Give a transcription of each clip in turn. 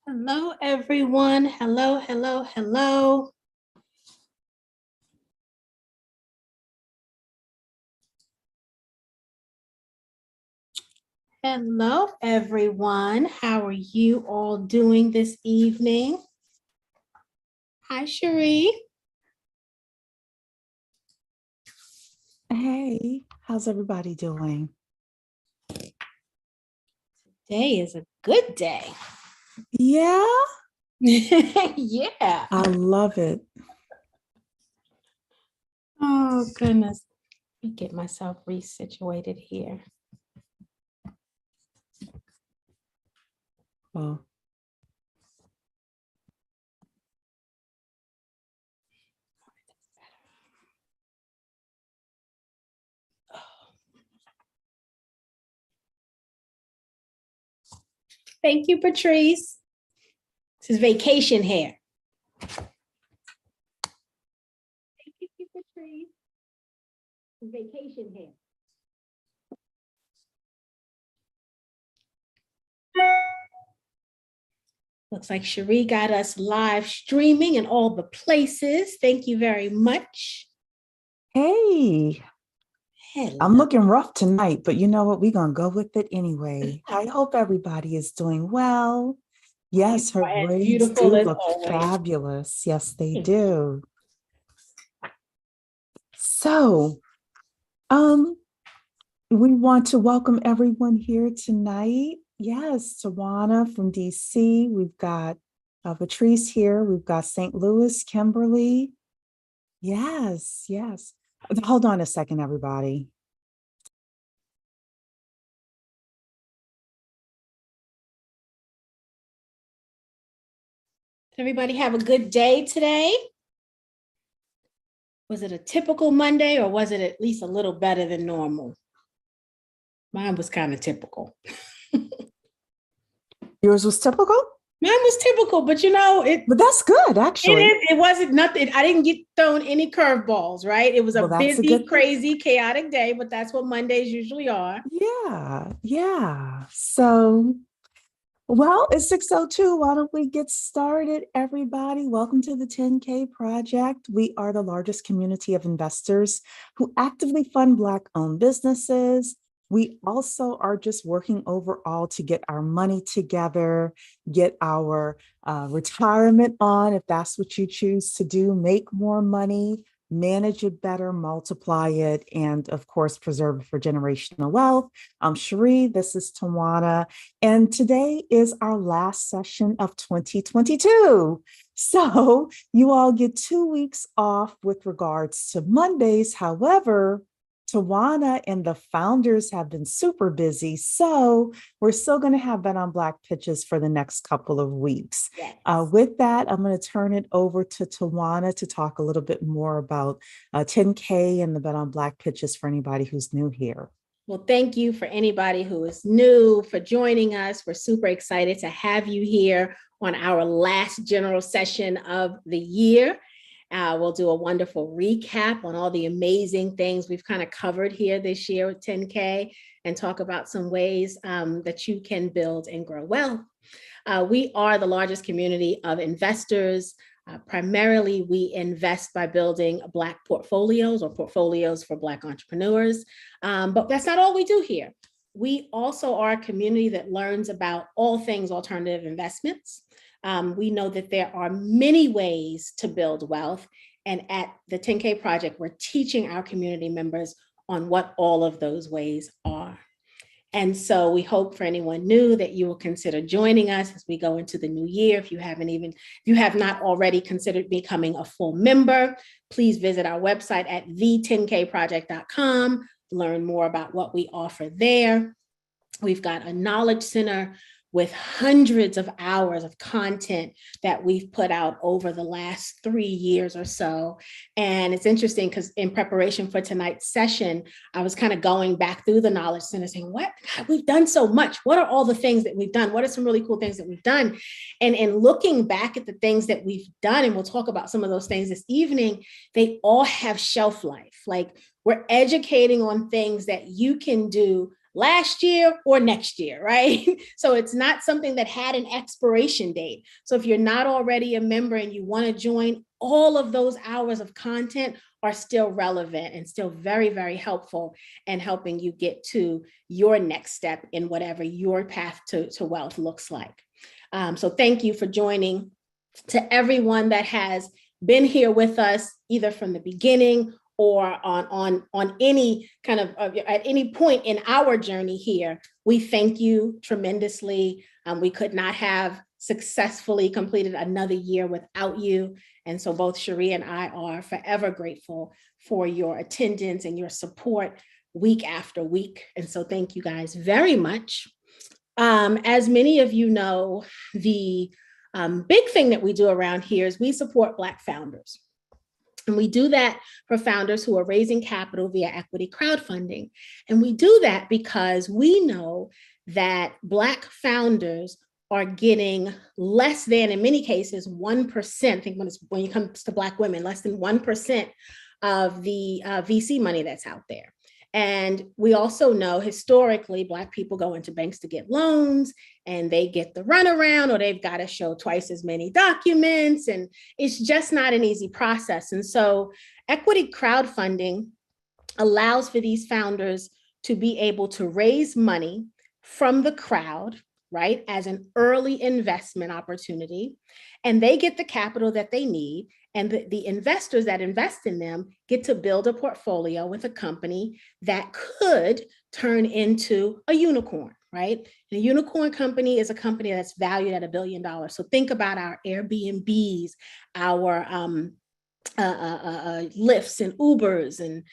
Hello, everyone. Hello, hello, hello. Hello, everyone. How are you all doing this evening? Hi, Cherie. Hey, how's everybody doing? Today is a good day. Yeah, Yeah. I love it. Oh, goodness. Let me get myself resituated here. Well, Thank you, Patrice. This is vacation hair. Thank you, Patrice. This is vacation hair. Looks like Cherie got us live streaming in all the places. Thank you very much. hey, Hello. I'm looking rough tonight, but you know what? We're going to go with it anyway. I hope everybody is doing well. Yes, her As braids beautiful do as look always. fabulous. Yes, they do. So, we want to welcome everyone here tonight. Yes, Tawana from DC. We've got Patrice here. We've got St. Louis, Kimberly. Yes, yes. Hold on a second, everybody. Did everybody have a good day today? Was it a typical Monday or was it at least a little better than normal? Mine was kind of typical. Yours was typical? Mine was typical, but you know, But that's good, actually. it wasn't nothing. I didn't get thrown any curveballs, right? It was a busy, crazy, chaotic day, but that's what Mondays usually are. Yeah, yeah. So, well, it's 6:02. Why don't we get started, everybody? Welcome to the 10K Project. We are the largest community of investors who actively fund Black-owned businesses. We also are just working overall to get our money together, get our retirement on, if that's what you choose to do, make more money, manage it better, multiply it, and of course, preserve it for generational wealth. I'm Cherie, this is Tawana, and today is our last session of 2022. So you all get 2 weeks off with regards to Mondays. However, Tawana and the founders have been super busy. So we're still going to have Bet on Black pitches for the next couple of weeks. Yes. With that, I'm going to turn it over to Tawana to talk a little bit more about 10K and the Bet on Black pitches for anybody who's new here. Well, thank you for anybody who is new for joining us. We're super excited to have you here on our last general session of the year. We'll do a wonderful recap on all the amazing things we've kind of covered here this year with 10K and talk about some ways that you can build and grow wealth. We are the largest community of investors. Primarily, we invest by building Black portfolios or portfolios for Black entrepreneurs. But that's not all we do here. We also are a community that learns about all things alternative investments. We know that there are many ways to build wealth. And at the 10K Project, we're teaching our community members on what all of those ways are. And so we hope for anyone new that you will consider joining us as we go into the new year. If you have not already considered becoming a full member, please visit our website at the10kproject.com, learn more about what we offer there. We've got a knowledge center with hundreds of hours of content that we've put out over the last 3 years or so. And it's interesting because in preparation for tonight's session, I was kind of going back through the knowledge center saying, what? God, we've done so much. What are all the things that we've done? What are some really cool things that we've done? And in looking back at the things that we've done, and we'll talk about some of those things this evening, they all have shelf life. Like, we're educating on things that you can do last year or next year, right? So it's not something that had an expiration date. So if you're not already a member and you want to join, all of those hours of content are still relevant and still very, very helpful in helping you get to your next step in whatever your path to wealth looks like. So thank you for joining. To everyone that has been here with us, either from the beginning or on any kind of at any point in our journey here, we thank you tremendously. We could not have successfully completed another year without you. And so both Cherie and I are forever grateful for your attendance and your support week after week. And so thank you guys very much. As many of you know, the big thing that we do around here is we support Black founders. And we do that for founders who are raising capital via equity crowdfunding. And we do that because we know that Black founders are getting less than, in many cases, 1%. I think when it comes to Black women, less than 1% of the VC money that's out there. And we also know historically, Black people go into banks to get loans and they get the runaround, or they've got to show twice as many documents. And it's just not an easy process. And so equity crowdfunding allows for these founders to be able to raise money from the crowd, right, as an early investment opportunity. And they get the capital that they need. And the investors that invest in them get to build a portfolio with a company that could turn into a unicorn, right? And a unicorn company is a company that's valued at $1 billion. So think about our Airbnbs, our Lyfts and Ubers, and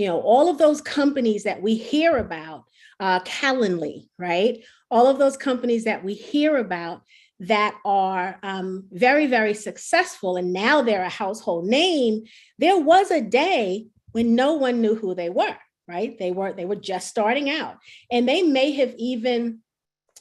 all of those companies that we hear about, Calendly, right? All of those companies that we hear about that are very, very successful, and now they're a household name. There was a day when no one knew who they were, right? They were just starting out, and they may have even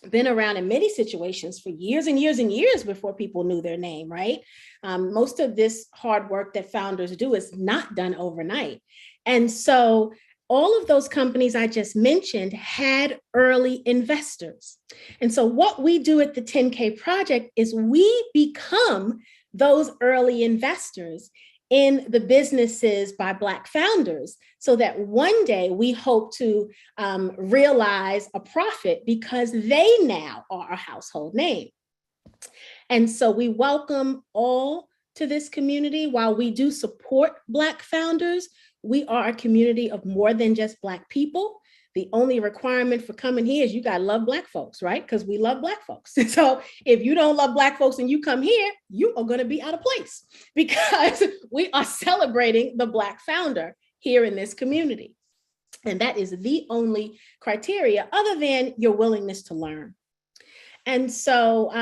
been around in many situations for years and years and years before people knew their name, right? Most of this hard work that founders do is not done overnight. And so all of those companies I just mentioned had early investors. And so what we do at the 10K Project is we become those early investors in the businesses by Black founders, so that one day we hope to realize a profit because they now are a household name. And so we welcome all to this community. While we do support Black founders, we are a community of more than just Black people. The only requirement for coming here is you got to love Black folks, right? Because we love Black folks. So if you don't love Black folks and you come here, you are going to be out of place, because we are celebrating the Black founder here in this community. And that is the only criteria, other than your willingness to learn. And so,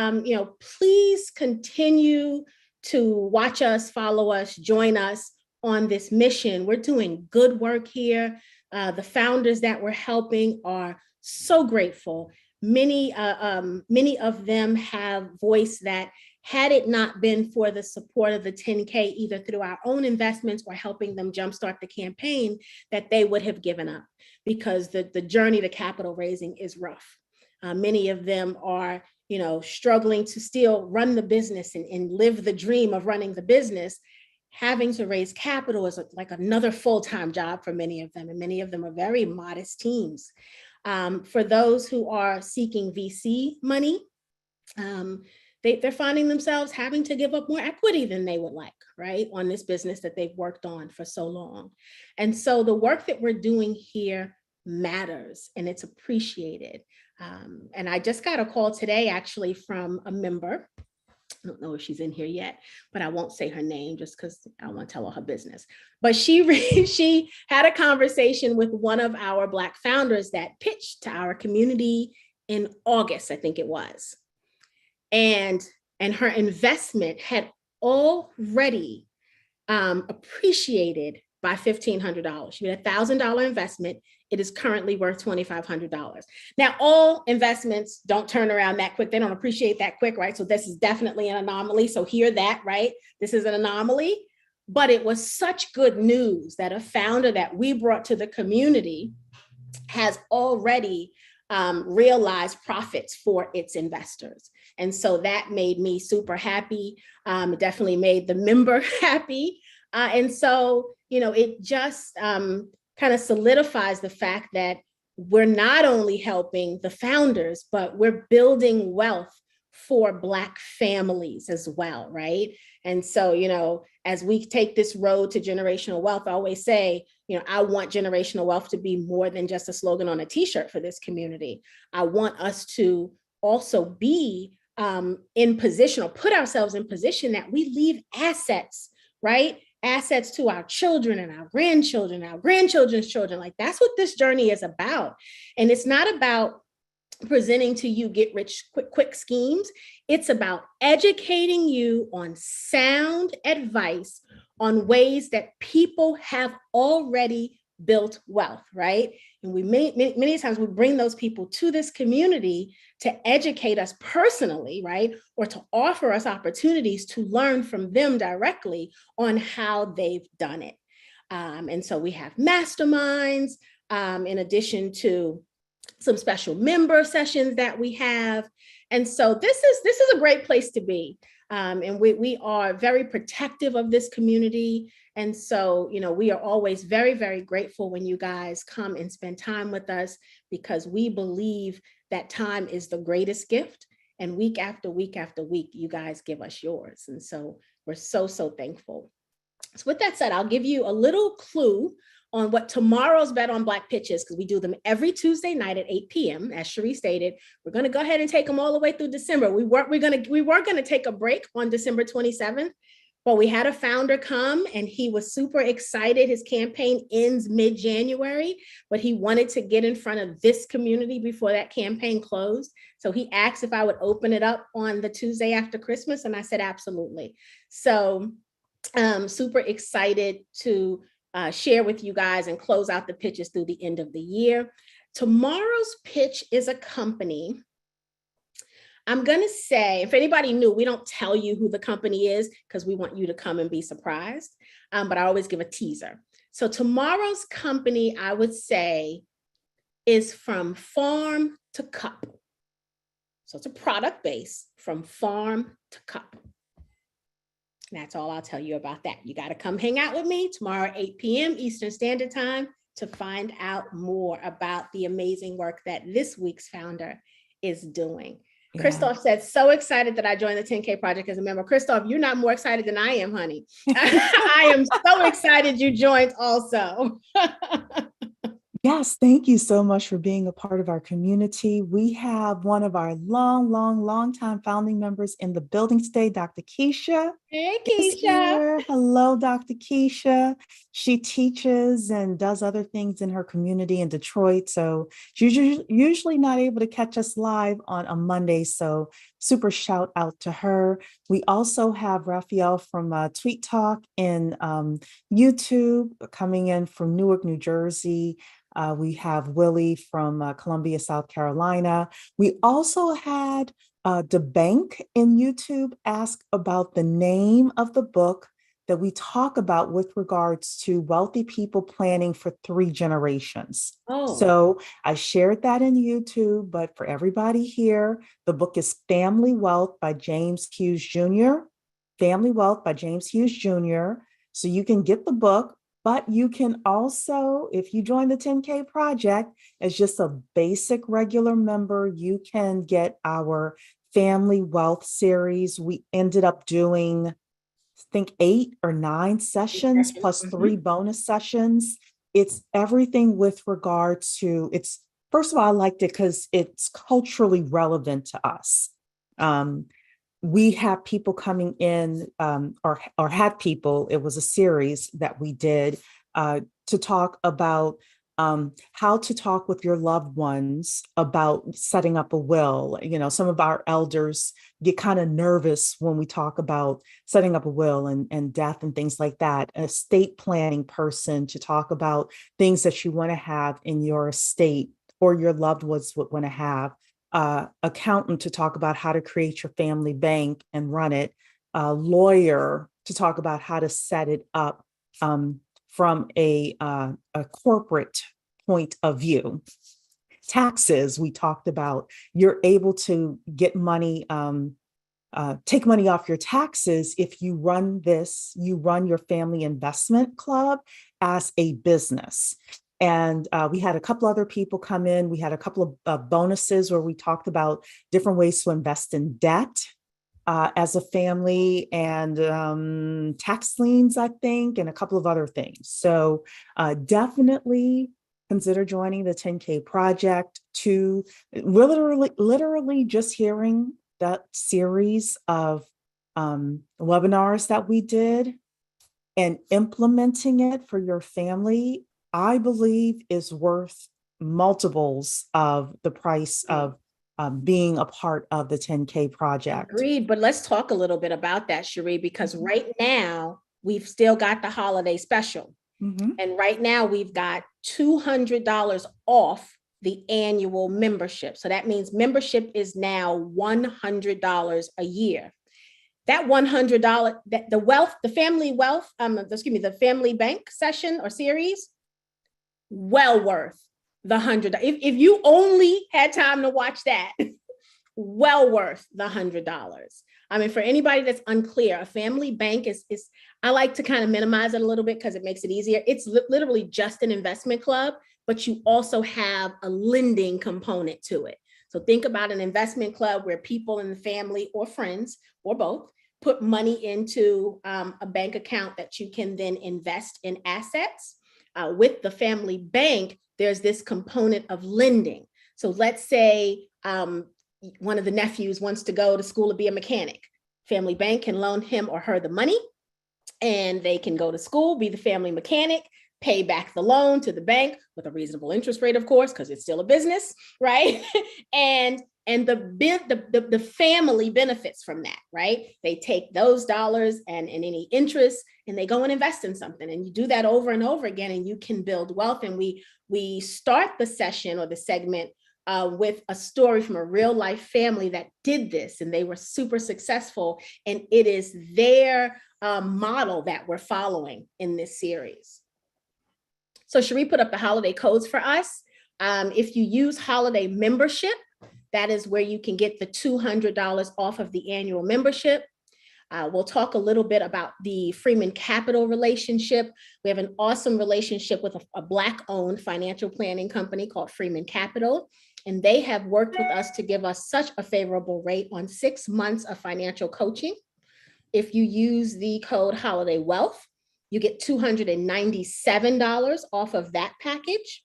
please continue to watch us, follow us, join us on this mission. We're doing good work here. The founders that we're helping are so grateful. Many of them have voiced that had it not been for the support of the 10K, either through our own investments or helping them jumpstart the campaign, that they would have given up, because the journey to capital raising is rough. Many of them are, struggling to still run the business and live the dream of running the business. Having to raise capital is like another full-time job for many of them, and many of them are very modest teams. For those who are seeking VC money, they're finding themselves having to give up more equity than they would like, right, on this business that they've worked on for so long. And so the work that we're doing here matters, and it's appreciated. And I just got a call today, actually, from a member. I don't know if she's in here yet, but I won't say her name just because I don't want to tell all her business. But she had a conversation with one of our Black founders that pitched to our community in August, I think it was. And her investment had already appreciated by $1,500. She made a $1,000 investment. It is currently worth $2,500. Now, all investments don't turn around that quick. They don't appreciate that quick, right? So this is definitely an anomaly. So hear that, right? This is an anomaly, but it was such good news that a founder that we brought to the community has already realize profits for its investors. And so that made me super happy. It definitely made the member happy. And so, it just kind of solidifies the fact that we're not only helping the founders, but we're building wealth for Black families as well, right? And so, as we take this road to generational wealth, I always say, I want generational wealth to be more than just a slogan on a t-shirt for this community. I want us to also be in position, or put ourselves in position, that we leave assets, right? Assets to our children and our grandchildren, our grandchildren's children. Like, that's what this journey is about. And it's not about presenting to you get rich quick schemes. It's about educating you on sound advice on ways that people have already built wealth, right? And we many times we bring those people to this community to educate us personally, right? Or to offer us opportunities to learn from them directly on how they've done it. And so we have masterminds, in addition to some special member sessions that we have. And so this is a great place to be. And we are very protective of this community. And so, we are always very, very grateful when you guys come and spend time with us, because we believe that time is the greatest gift. And week after week after week, you guys give us yours. And so we're so, so thankful. So with that said, I'll give you a little clue on what tomorrow's Bet on Black pitch is, because we do them every Tuesday night at 8 p.m. As Cherie stated, we're going to go ahead and take them all the way through December. We were going to take a break on December 27th, but we had a founder come and he was super excited. His campaign ends mid-January, but he wanted to get in front of this community before that campaign closed. So he asked if I would open it up on the Tuesday after Christmas, and I said absolutely. So super excited to share with you guys and close out the pitches through the end of the year. Tomorrow's pitch is a company. I'm going to say, if anybody knew, we don't tell you who the company is because we want you to come and be surprised. But I always give a teaser. So tomorrow's company, I would say, is from farm to cup. So it's a product base from farm to cup. That's all I'll tell you about that. You got to come hang out with me tomorrow at 8 p.m. Eastern Standard Time to find out more about the amazing work that this week's founder is doing. Yeah. Christoph said, so excited that I joined the 10K Project as a member. Christoph, you're not more excited than I am, honey. I am so excited you joined also. Yes, thank you so much for being a part of our community. We have one of our long time founding members in the building today, Dr. Keisha. Hey, Keisha. Hello, Dr. Keisha. She teaches and does other things in her community in Detroit. So she's usually not able to catch us live on a Monday. So super shout out to her. We also have Raphael from Tweet Talk in YouTube coming in from Newark, New Jersey. We have Willie from Columbia, South Carolina. We also had the bank in YouTube ask about the name of the book that we talk about with regards to wealthy people planning for 3 generations. Oh. So I shared that in YouTube, but for everybody here, the book is Family Wealth by James Hughes Jr. Family Wealth by James Hughes Jr. So you can get the book. But you can also, if you join the 10K Project as just a basic regular member, you can get our Family Wealth series. We ended up doing, I think, 8 or 9 sessions plus 3 bonus sessions. It's everything with regards to, first of all, I liked it because it's culturally relevant to us. We have people coming in or had people, it was a series that we did to talk about how to talk with your loved ones about setting up a will. Some of our elders get kind of nervous when we talk about setting up a will and death and things like that. An estate planning person to talk about things that you want to have in your estate or your loved ones would want to have. Accountant to talk about how to create your family bank and run it, lawyer to talk about how to set it up from a corporate point of view. taxes, we talked about you're able to get money, take money off your taxes if you run your family investment club as a business. And we had a couple other people come in. We had a couple of bonuses where we talked about different ways to invest in debt as a family, and tax liens, I think, and a couple of other things. So definitely consider joining the 10K project. To literally just hearing that series of webinars that we did and implementing it for your family, I believe is worth multiples of the price of being a part of the 10K project. Agreed, but let's talk a little bit about that, Cherie, because right now we've still got the holiday special. And right now we've got $200 off the annual membership. So that means membership is now $100 a year. That $100, the family bank session or series, well worth the $100. If you only had time to watch that, well worth the $100. I mean, for anybody that's unclear, a family bank is I like to kind of minimize it a little bit because it makes it easier. It's literally just an investment club, but you also have a lending component to it. So think about an investment club where people in the family or friends or both put money into a bank account that you can then invest in assets. With the family bank, there's this component of lending. So let's say one of the nephews wants to go to school to be a mechanic. Family bank can loan him or her the money, and they can go to school, be the family mechanic, pay back the loan to the bank with a reasonable interest rate, of course, because it's still a business, right? and the family benefits from that, right? They take those dollars and any interest and they go and invest in something. And you do that over and over again, and you can build wealth. And we start the session or the segment with a story from a real life family that did this, and they were super successful. And it is their model that we're following in this series. So Cherie put up the holiday codes for us. If you use holiday membership, that is where you can get the $200 off of the annual membership. We'll talk a little bit about the Freeman Capital relationship. We have an awesome relationship with a Black-owned financial planning company called Freeman Capital, and they have worked with us to give us such a favorable rate on 6 months of financial coaching. If you use the code Holiday Wealth, you get $297 off of that package.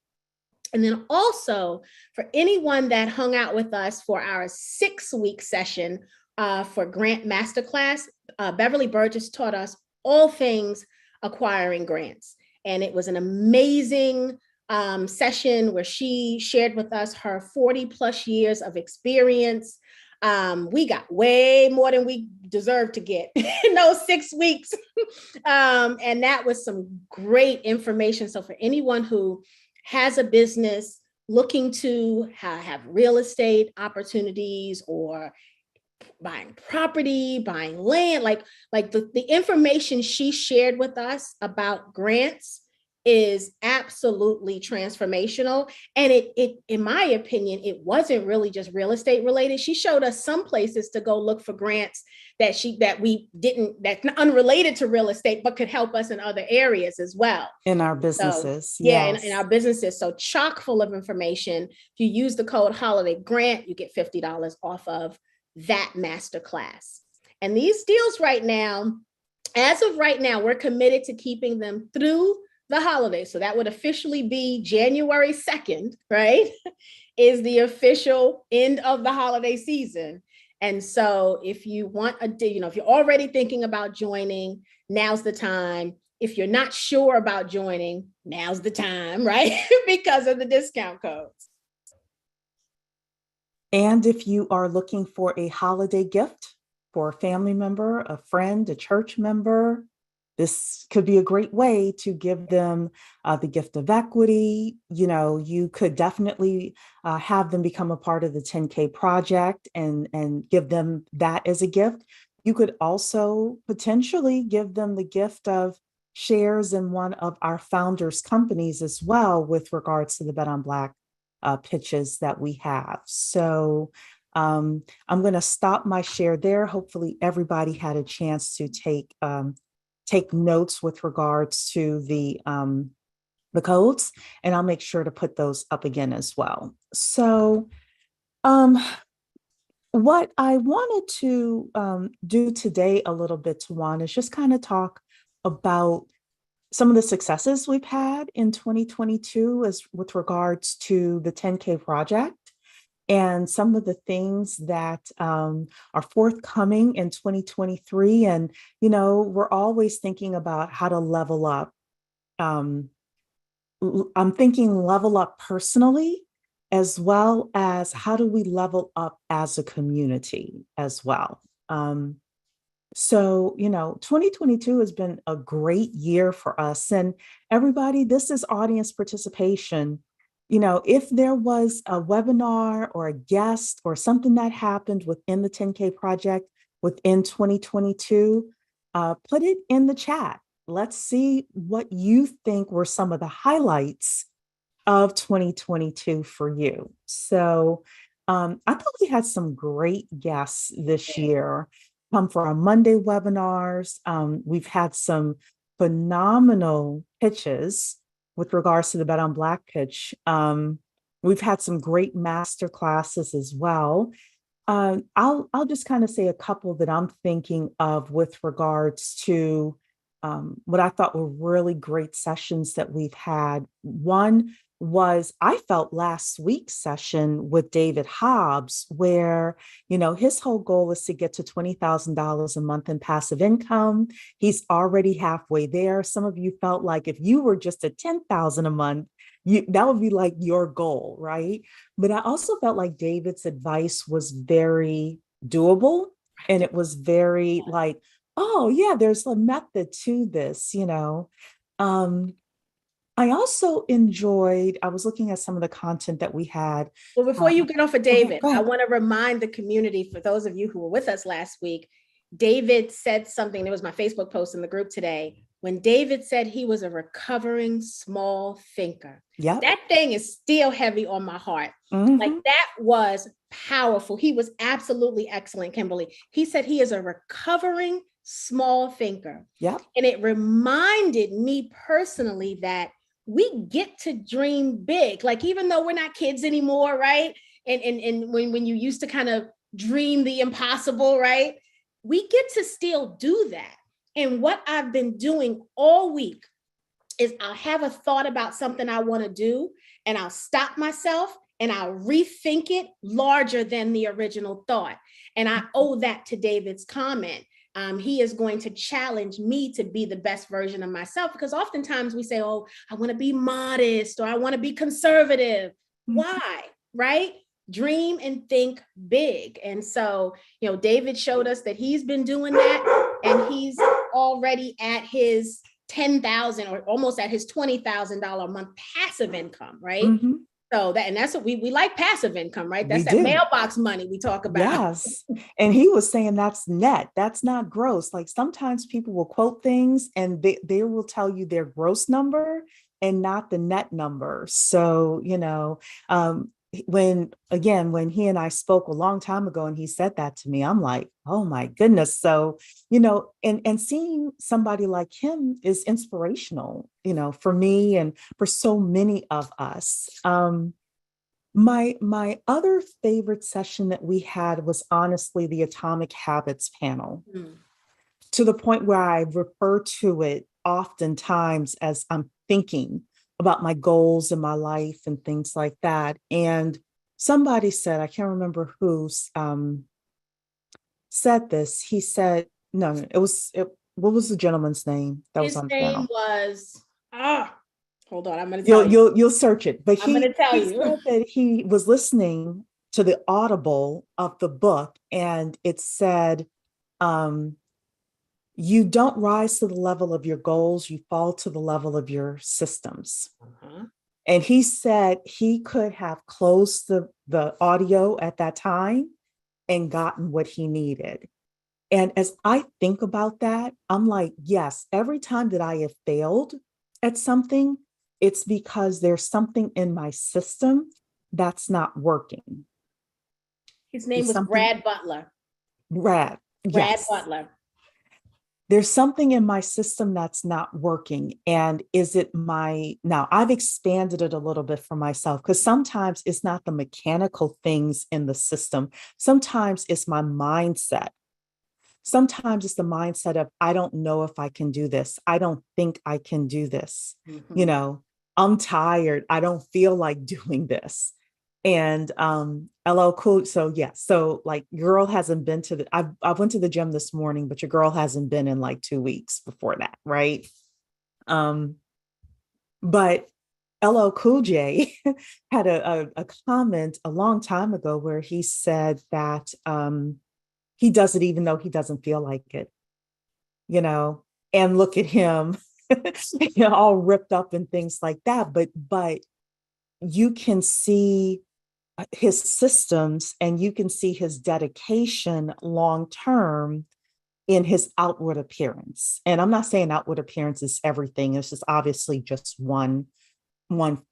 And then also for anyone that hung out with us for our 6-week session for Grant Masterclass, Beverly Burgess taught us all things acquiring grants. And it was an amazing session where she shared with us her 40 plus years of experience. We got way more than we deserved to get in those 6 weeks. And that was some great information. So for anyone who has a business looking to have real estate opportunities or buying property, buying land, like the information she shared with us about grants is absolutely transformational. And it, in my opinion, it wasn't really just real estate related. She showed us some places to go look for grants that's unrelated to real estate, but could help us in other areas as well. In our businesses. So, yeah, in our businesses. So chock full of information. If you use the code Holiday Grant, you get $50 off of that masterclass. And these deals right now, as of right now, we're committed to keeping them through the holidays. So that would officially be January 2nd, right? Is the official end of the holiday season. And so if you want if you're already thinking about joining, now's the time. If you're not sure about joining, now's the time, right? Because of the discount codes. And if you are looking for a holiday gift for a family member, a friend, a church member, this could be a great way to give them the gift of equity. You could definitely have them become a part of the 10K project and give them that as a gift. You could also potentially give them the gift of shares in one of our founders' companies as well with regards to the Bet on Black pitches that we have. So I'm going to stop my share there. Hopefully everybody had a chance to take notes with regards to the codes, and I'll make sure to put those up again as well. So what I wanted to do today a little bit, Tawana, is just kind of talk about some of the successes we've had in 2022 as with regards to the 10K project, and some of the things that are forthcoming in 2023. And, we're always thinking about how to level up. I'm thinking level up personally, as well as how do we level up as a community as well. So, 2022 has been a great year for us. And everybody, this is audience participation. If there was a webinar or a guest or something that happened within the 10K project within 2022, put it in the chat. Let's see what you think were some of the highlights of 2022 for you. So I thought we had some great guests this year come for our Monday webinars. We've had some phenomenal pitches with regards to the Bet on Black pitch. We've had some great master classes as well. I'll just kind of say a couple that I'm thinking of with regards to what I thought were really great sessions that we've had. One was, I felt, last week's session with David Hobbs, where, his whole goal is to get to $20,000 a month in passive income. He's already halfway there. Some of you felt like if you were just at $10,000 a month, that would be like your goal, right? But I also felt like David's advice was very doable, and it was very like, oh yeah, there's a method to this, I also enjoyed, I was looking at some of the content that we had. Well, before you get off of David, go ahead. I want to remind the community, for those of you who were with us last week, David said something, it was my Facebook post in the group today, when David said he was a recovering small thinker. Yeah, that thing is still heavy on my heart. Mm-hmm. Like, that was powerful. He was absolutely excellent, Kimberly. He said he is a recovering small thinker. Yeah. And it reminded me personally that we get to dream big. Like, even though we're not kids anymore, right? And when you used to kind of dream the impossible, right? We get to still do that. And what I've been doing all week is I'll have a thought about something I want to do, and I'll stop myself and I'll rethink it larger than the original thought. And I owe that to David's comment. He is going to challenge me to be the best version of myself, because oftentimes we say, oh, I want to be modest, or I want to be conservative. Why? Right? Dream and think big. And so, David showed us that he's been doing that, and he's already at his $10,000 or almost at his $20,000 a month passive income, right? Mm-hmm. So that's what we like, passive income, right? That's that mailbox money we talk about. Yes. And he was saying that's net, that's not gross. Like, sometimes people will quote things and they will tell you their gross number and not the net number. So, when he and I spoke a long time ago and he said that to me, I'm like, oh my goodness. So, and seeing somebody like him is inspirational, for me and for so many of us. My other favorite session that we had was honestly the Atomic Habits panel, to the point where I refer to it oftentimes as I'm thinking about my goals in my life and things like that. And somebody said, I can't remember who said this. He said, no, what was the gentleman's name that was on the panel? His name was, hold on, I'm going to tell you. You'll search it. But I'm going to tell you. Said that he was listening to the Audible of the book, and it said, you don't rise to the level of your goals, you fall to the level of your systems. Uh-huh. And he said he could have closed the audio at that time and gotten what he needed. And as I think about that, I'm like, yes, every time that I have failed at something, it's because there's something in my system that's not working. His name Is was something Brad Butler. Brad? Brad Yes. Butler. There's something in my system that's not working. And is it now I've expanded it a little bit for myself, because sometimes it's not the mechanical things in the system. Sometimes it's my mindset. Sometimes it's the mindset of, I don't know if I can do this. I don't think I can do this. Mm-hmm. I'm tired. I don't feel like doing this. And LL Cool. So yeah. So like, girl hasn't been to I went to the gym this morning, but your girl hasn't been in like 2 weeks before that, right? Um, but LL Cool J had a comment a long time ago where he said that he does it even though he doesn't feel like it, you know, and look at him, all ripped up and things like that. But you can see his systems and you can see his dedication long term in his outward appearance. And I'm not saying outward appearance is everything. It's just obviously just one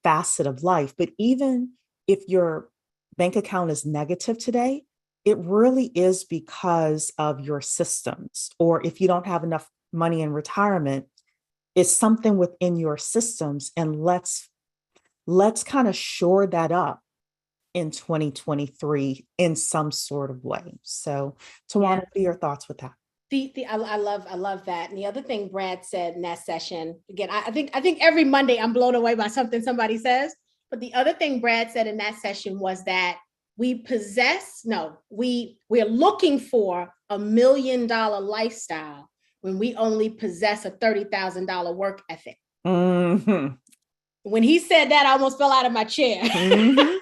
facet of life. But even if your bank account is negative today, it really is because of your systems. Or if you don't have enough money in retirement, it's something within your systems. And let's kind of shore that up in 2023 in some sort of way. So, Tawana, Yeah. what are your thoughts with that? I love that. And the other thing Brad said in that session, again, I think every Monday I'm blown away by something somebody says. But the other thing Brad said in that session was that we're looking for $1 million lifestyle when we only possess a $30,000 work ethic. Mm-hmm. When he said that, I almost fell out of my chair. Mm-hmm.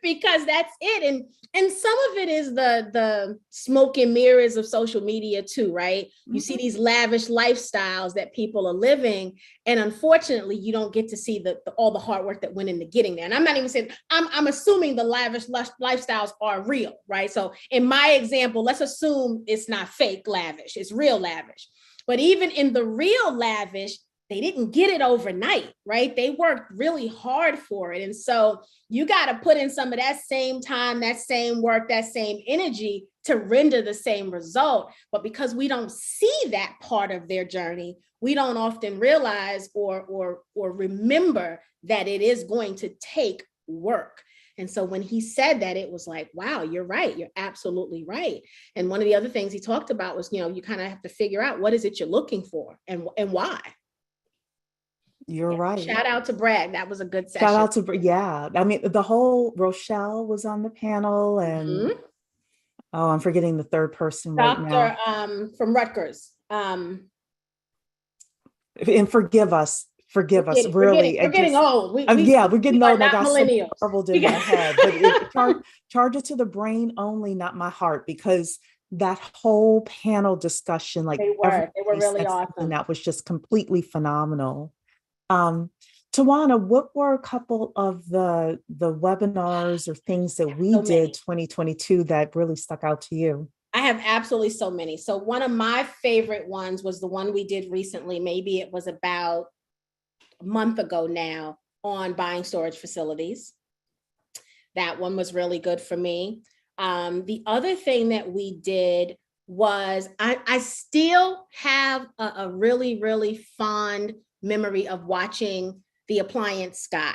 Because that's it. And some of it is the smoke and mirrors of social media too, right? Mm-hmm. You see these lavish lifestyles that people are living, and unfortunately you don't get to see all the hard work that went into getting there. And I'm not even saying, I'm assuming the lavish lifestyles are real, right? So in my example, let's assume it's not fake lavish, it's real lavish. But even in the real lavish, they didn't get it overnight, right? They worked really hard for it. And so you got to put in some of that same time, that same work, that same energy to render the same result. But because we don't see that part of their journey, we don't often realize or remember that it is going to take work. And so when he said that, it was like, wow, you're right. You're absolutely right. And one of the other things he talked about was, you kind of have to figure out what is it you're looking for and why. You're right. Shout out to Brad. That was a good session. Shout out to, yeah. I mean, the whole Rochelle was on the panel, and I'm forgetting the third person right now. From Rutgers. And forgive us, really. We're getting old. We're getting old. I got so garbled in my head, but charge it to the brain only, not my heart, because that whole panel discussion, like they were really awesome. That was just completely phenomenal. Tawana, what were a couple of the webinars or things that we did 2022 that really stuck out to you? I have absolutely so many. So one of my favorite ones was the one we did recently. Maybe it was about a month ago now, on buying storage facilities. That one was really good for me. The other thing that we did was I still have a really, really fond memory of watching The Appliance Guy.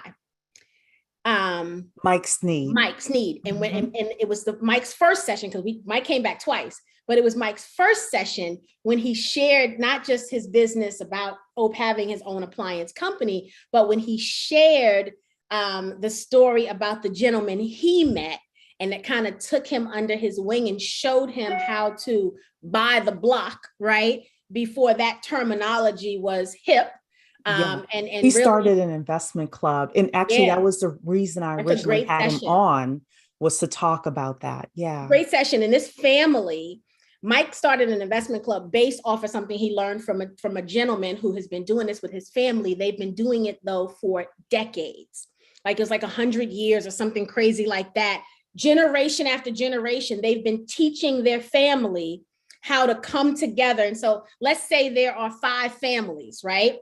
Mike Sneed. And when and it was Mike's first session, because Mike came back twice, but it was Mike's first session when he shared not just his business about having his own appliance company, but when he shared the story about the gentleman he met, and that kind of took him under his wing and showed him how to buy the block, right? Before that terminology was hip. And he started an investment club. And actually, that was the reason I originally had him on, was to talk about that. Yeah. Great session. And this family, Mike started an investment club based off of something he learned from a gentleman who has been doing this with his family. They've been doing it, though, for decades. Like it was like 100 years or something crazy like that. Generation after generation, they've been teaching their family how to come together. And so let's say there are 5 families, right?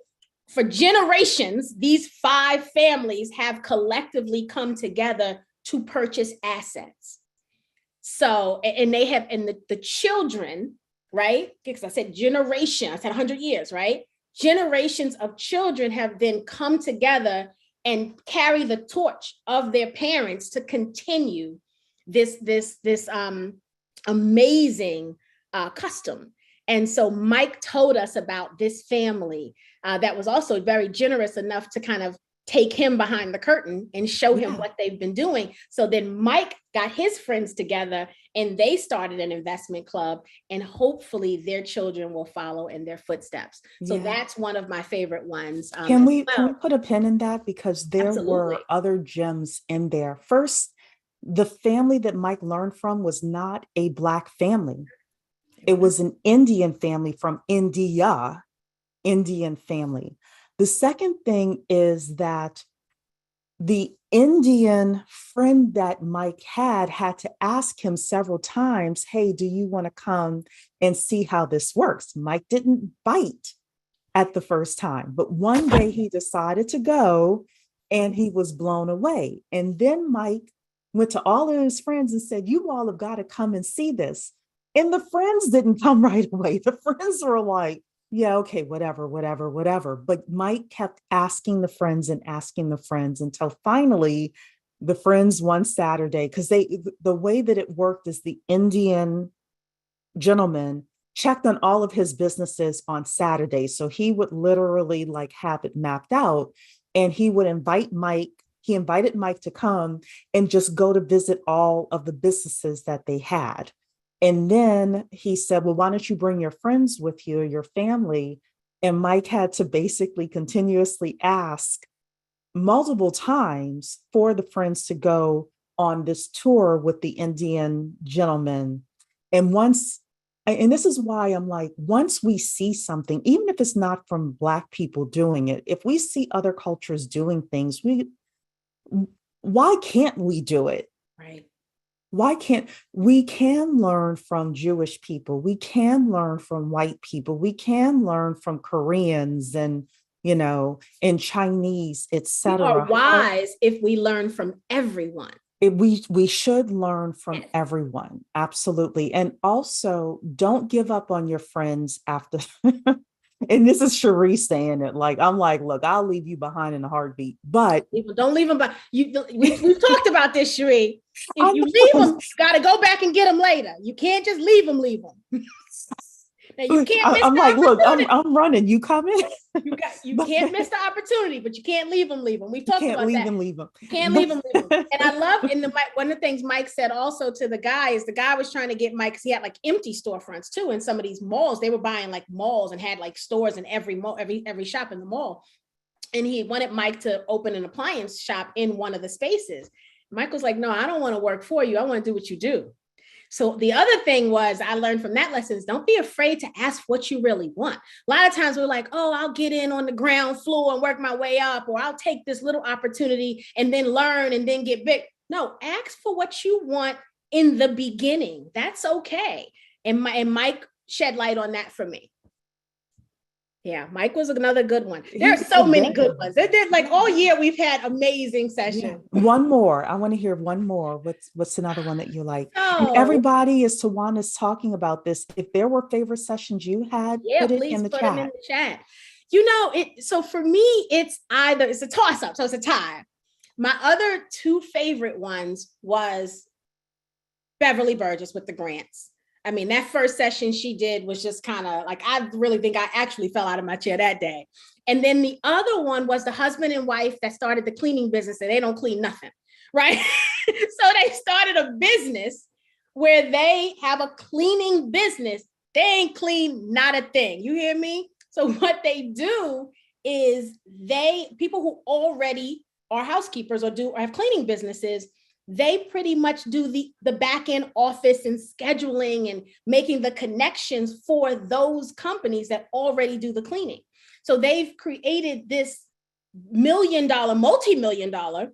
for generations, these 5 families have collectively come together to purchase assets. So, and they have, and the children, right? Because I said generation, I said 100 years, right? Generations of children have then come together and carry the torch of their parents to continue this amazing custom. And so Mike told us about this family that was also very generous enough to kind of take him behind the curtain and show him what they've been doing. So then Mike got his friends together and they started an investment club, and hopefully their children will follow in their footsteps. So that's one of my favorite ones. Can we put a pin in that? Because there were other gems in there. First, the family that Mike learned from was not a Black family. It was an Indian family from India, Indian family. The second thing is that the Indian friend that Mike had to ask him several times, hey, do you want to come and see how this works? Mike didn't bite at the first time, but one day he decided to go and he was blown away. And then Mike went to all of his friends and said, you all have got to come and see this. And the friends didn't come right away. The friends were like, yeah, okay, whatever. But Mike kept asking the friends until finally the friends one Saturday, because the way that it worked is the Indian gentleman checked on all of his businesses on Saturday. So he would literally like have it mapped out, and he would invite Mike. He invited Mike to come and just go to visit all of the businesses that they had. And then he said, well, why don't you bring your friends with you, your family? And Mike had to basically continuously ask multiple times for the friends to go on this tour with the Indian gentleman. And this is why I'm like, once we see something, even if it's not from Black people doing it, if we see other cultures doing things, why can't we do it? Right. We can learn from Jewish people. We can learn from white people. We can learn from Koreans and Chinese, etc. We are wise if we learn from everyone. We should learn from everyone. Absolutely. And also don't give up on your friends after. And this is Cherie saying it. Like, I'm like, look, I'll leave you behind in a heartbeat, but don't leave them. We've talked about this, Cherie. If you leave them, you got to go back and get them later. You can't just leave them. Now you can't miss I'm like, look, I'm running. You coming? You can't miss the opportunity, but you can't leave them. We've talked about that. Leave them. You can't leave them. And I love one of the things Mike said also to the guy is the guy was trying to get Mike, because he had like empty storefronts too in some of these malls. They were buying like malls and had like stores in every mall, every shop in the mall. And he wanted Mike to open an appliance shop in one of the spaces. Mike was like, no, I don't want to work for you. I want to do what you do. So the other thing was I learned from that lesson is don't be afraid to ask what you really want. A lot of times we're like, oh, I'll get in on the ground floor and work my way up, or I'll take this little opportunity and then learn and then get big. No, ask for what you want in the beginning. That's okay. And Mike shed light on that for me. Yeah, Mike was another good one. There are so many good ones. Like all year we've had amazing sessions. Yeah. One more. I want to hear one more. What's another one that you like? And everybody, as Tawana's talking about this, if there were favorite sessions you had, put it in the chat. Them in the chat. So for me, it's a toss up. So it's a tie. My other 2 favorite ones was Beverly Burgess with the grants. I mean, that first session she did was just kind of like, I really think I actually fell out of my chair that day. And then the other one was the husband and wife that started the cleaning business, and they don't clean nothing, right? So they started a business where they have a cleaning business. They ain't clean not a thing. You hear me? So what they do is people who already are housekeepers or have cleaning businesses, they pretty much do the back end office and scheduling and making the connections for those companies that already do the cleaning. So they've created this multi-million-dollar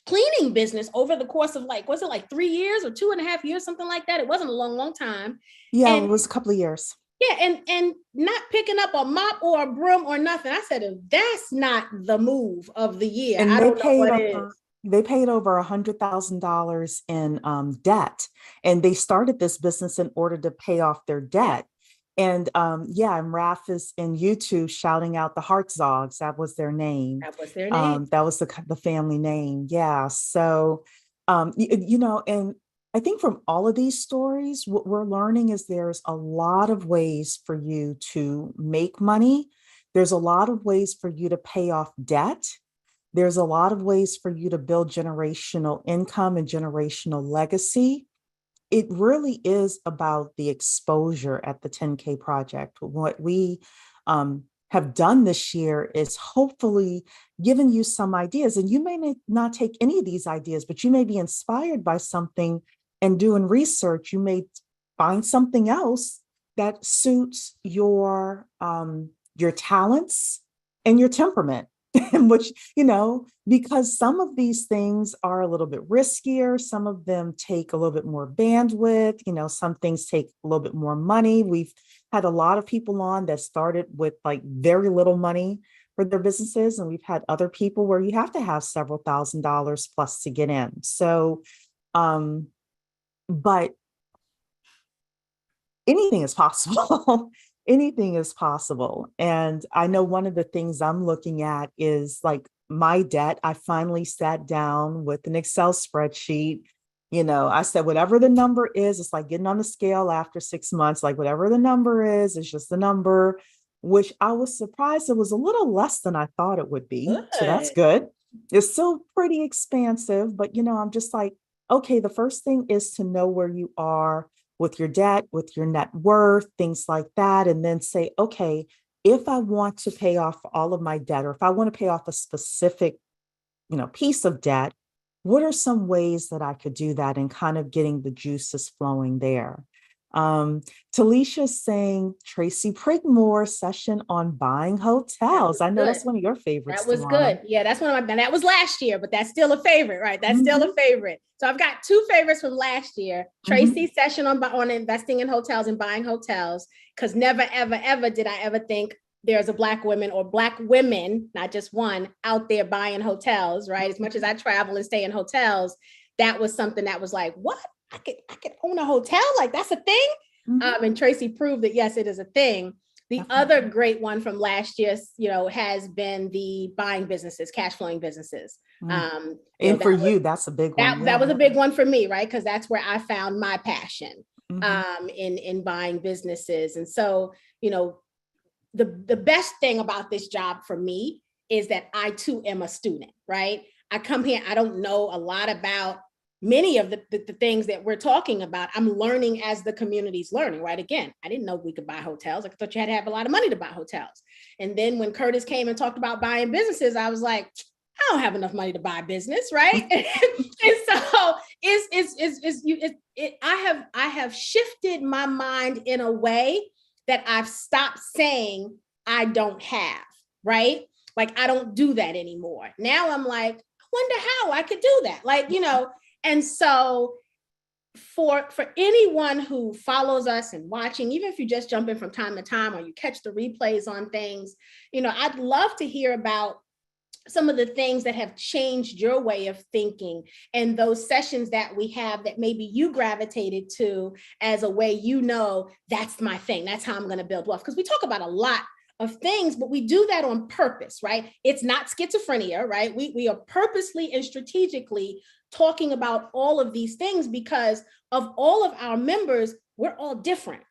cleaning business over the course of was it like 3 years or 2.5 years, something like that? It wasn't a long time. Yeah, it was a couple of years. Yeah, and not picking up a mop or a broom or nothing. I said, if that's not the move of the year, And I don't know what is. they paid over $100,000 in debt, and they started this business in order to pay off their debt. And yeah, and Raph is in YouTube shouting out the Hartzogs. That was their name. That was their name. That was the family name. Yeah. So, you know, and I think from all of these stories, what we're learning is there's a lot of ways for you to make money. There's a lot of ways for you to pay off debt. There's a lot of ways for you to build generational income and generational legacy. It really is about the exposure at the 10K project. What we have done this year is hopefully given you some ideas, and you may not take any of these ideas, but you may be inspired by something and doing research. You may find something else that suits your talents and your temperament. Which, you know, because some of these things are a little bit riskier, some of them take a little bit more bandwidth, you know, some things take a little bit more money. We've had a lot of people on that started with like very little money for their businesses, and we've had other people where you have to have several $1,000s plus to get in. So, but anything is possible. Anything is possible. And I know one of the things I'm looking at is like my debt. I finally sat down with an Excel spreadsheet. You know, I said, whatever the number is, it's like getting on the scale after 6 months, like whatever the number is, it's just the number, which I was surprised it was a little less than I thought it would be. Good. So that's good. It's still pretty expansive, but, you know, I'm just like, okay, the first thing is to know where you are with your debt, with your net worth, things like that. And then say, okay, if I want to pay off all of my debt, or if I want to pay off a specific, you know, piece of debt, what are some ways that I could do that, and kind of getting the juices flowing there? Talicia's saying Tracy Prigmore session on buying hotels. I know Good. that's one of your favorites. That was Tawana. good. Yeah, that's one of my, that was last year, but that's still a favorite, right? That's still a favorite. So I've got two favorites from last year. Tracy's session on investing in hotels and buying hotels, because never, ever, ever did I ever think there's a Black woman or Black women, not just one, out there buying hotels, right? As much as I travel and stay in hotels, that was something that was like, what? I could own a hotel? Like, that's a thing? And Tracy proved that, yes, it is a thing. The other great one from last year, you know, has been the buying businesses, cash flowing businesses. And for you, that's a big one. That was a big one for me, right? Because that's where I found my passion in buying businesses. And so, you know, the best thing about this job for me is that I too am a student, right? I come here, I don't know a lot about many of the things that we're talking about. I'm learning as the community's learning, right? Again, I didn't know we could buy hotels. I thought you had to have a lot of money to buy hotels. And then when Curtis came and talked about buying businesses, I was like, I don't have enough money to buy a business, right? And so I have shifted my mind in a way that I've stopped saying I don't have, right? Like, I don't do that anymore. Now I'm like, I wonder how I could do that. Like, you know, and so for anyone who follows us and watching, even if you just jump in from time to time or you catch the replays on things, you know, I'd love to hear about some of the things that have changed your way of thinking, and those sessions that we have that maybe you gravitated to as a way, you know, that's my thing. That's how I'm going to build wealth. Because we talk about a lot of things, but we do that on purpose, right? It's not schizophrenia, right? We are purposely and strategically talking about all of these things because of all of our members, we're all different,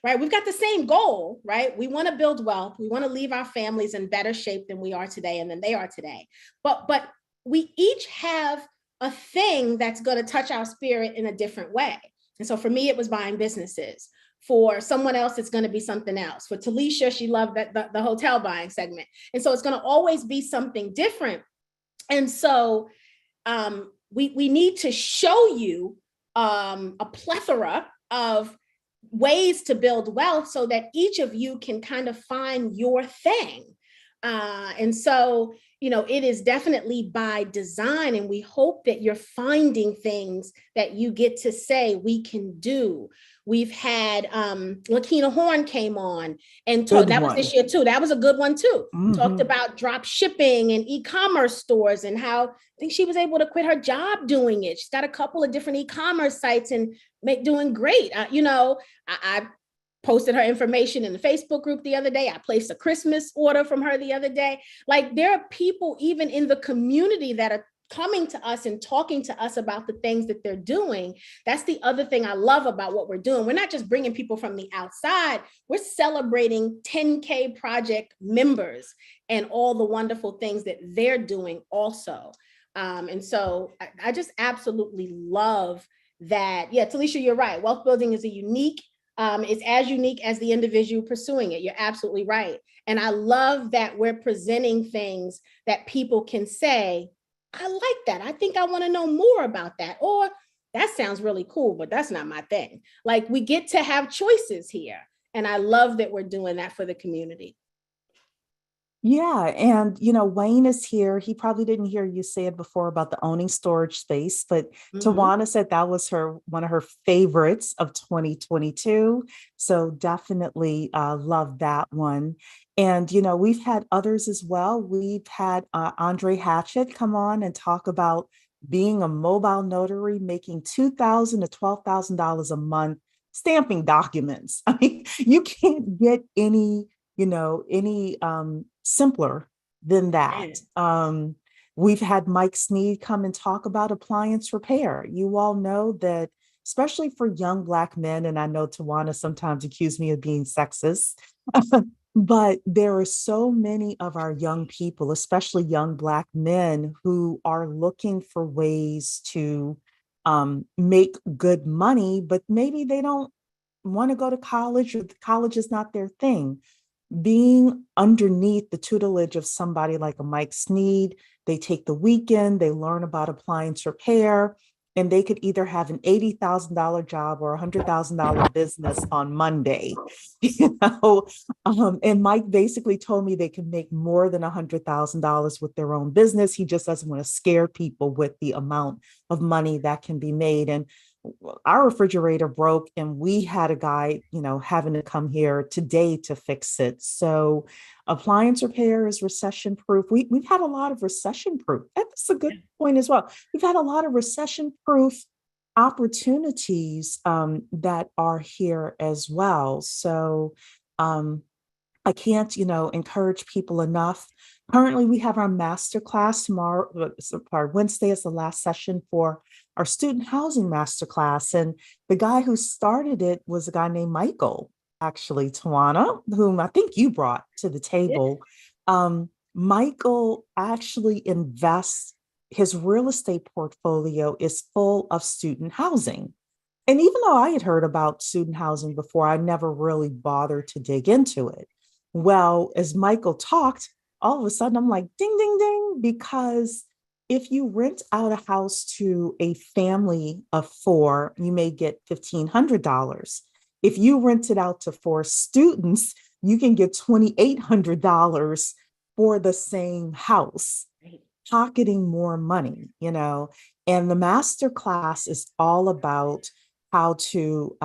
right? We've got the same goal, right? We want to build wealth. We want to leave our families in better shape than we are today and than they are today. But we each have a thing that's going to touch our spirit in a different way. And so for me, it was buying businesses. For someone else, it's going to be something else. For Talicia, she loved the hotel buying segment. And so it's going to always be something different. And so we need to show you a plethora of ways to build wealth so that each of you can kind of find your thing. And so, it is definitely by design, and we hope that you're finding things that you get to say we can do. We've had Lakina Horn came on and talked. That was this year too. That was a good one too. Talked about drop shipping and e-commerce stores and how I think she was able to quit her job doing it. She's got a couple of different e-commerce sites and doing great. I posted her information in the Facebook group the other day. I placed a Christmas order from her the other day. Like, there are people even in the community that are coming to us and talking to us about the things that they're doing. That's the other thing I love about what we're doing. We're not just bringing people from the outside. We're celebrating 10K project members and all the wonderful things that they're doing also. And so I just absolutely love that. Yeah, Talisha, you're right. Wealth building is it's as unique as the individual pursuing it. You're absolutely right. And I love that we're presenting things that people can say, I like that. I think I want to know more about that. Or that sounds really cool, but that's not my thing. Like, we get to have choices here. And I love that we're doing that for the community. Yeah. And, Wayne is here. He probably didn't hear you say it before about the owning storage space, but Tawana said that was one of her favorites of 2022. So definitely love that one. And, we've had others as well. We've had Andre Hatchett come on and talk about being a mobile notary, making $2,000 to $12,000 a month, stamping documents. I mean, you can't get any simpler than that. We've had Mike Sneed come and talk about appliance repair. You all know that, especially for young Black men, and I know Tawana sometimes accused me of being sexist, but there are so many of our young people, especially young Black men, who are looking for ways to make good money, but maybe they don't want to go to college, or college is not their thing. Being underneath the tutelage of somebody like a Mike Sneed, they take the weekend, they learn about appliance repair, and they could either have an $80,000 job or a $100,000 business on Monday. And Mike basically told me they can make more than $100,000 with their own business. He just doesn't want to scare people with the amount of money that can be made. And our refrigerator broke and we had a guy, having to come here today to fix it. So appliance repair is recession proof. We've had a lot of recession proof. That's a good point as well. We've had a lot of recession proof opportunities that are here as well. So I can't, encourage people enough. Currently, we have our masterclass tomorrow. Wednesday is the last session for our student housing masterclass. And the guy who started it was a guy named Michael, actually, Tawana, whom I think you brought to the table. Michael actually invests, his real estate portfolio is full of student housing. And even though I had heard about student housing before, I never really bothered to dig into it. Well, as Michael talked, all of a sudden I'm like, ding, ding, ding, because if you rent out a house to a family of 4, you may get $1,500. If you rent it out to 4 students, you can get $2,800 for the same house, pocketing more money, And the master class is all about how to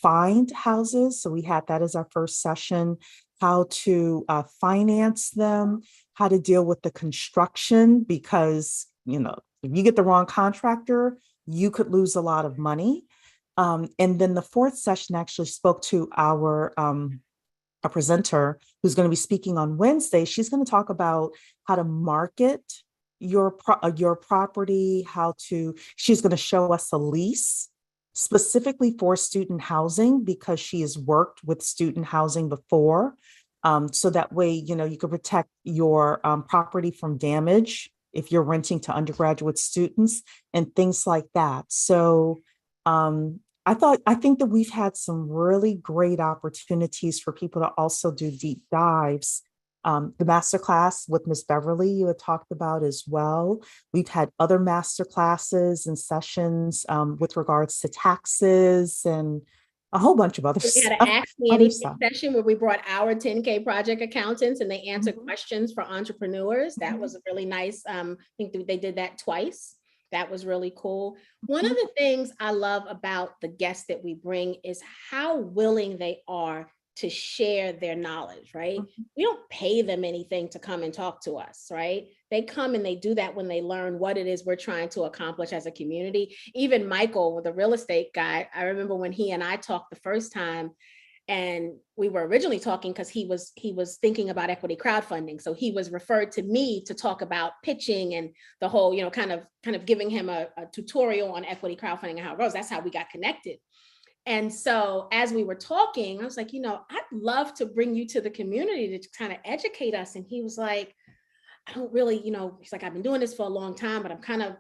find houses. So we had that as our first session, how to finance them, how to deal with the construction, because, if you get the wrong contractor, you could lose a lot of money. And then the 4th session actually spoke to our a presenter who's going to be speaking on Wednesday. She's going to talk about how to market your property, she's going to show us a lease specifically for student housing, because she has worked with student housing before. So that way, you can protect your property from damage if you're renting to undergraduate students and things like that. So I think that we've had some really great opportunities for people to also do deep dives. The masterclass with Ms. Beverly, you had talked about as well. We've had other masterclasses and sessions with regards to taxes and a whole bunch of other We had stuff. an Ask Me Other Anything stuff. session where we brought our 10K project accountants and they answered Mhm. questions for entrepreneurs. That Mhm. was really nice. I think they did that twice. That was really cool. One of Mhm. the things I love about the guests that we bring is how willing they are to share their knowledge, right? Mhm. We don't pay them anything to come and talk to us, right? They come and they do that when they learn what it is we're trying to accomplish as a community. Even Michael, the real estate guy, I remember when he and I talked the first time, and we were originally talking because he was thinking about equity crowdfunding. So he was referred to me to talk about pitching and the whole, kind of giving him a tutorial on equity crowdfunding and how it goes. That's how we got connected. And so as we were talking, I was like, I'd love to bring you to the community to kind of educate us. And he was like, I don't really, he's like, I've been doing this for a long time, but I'm kind of,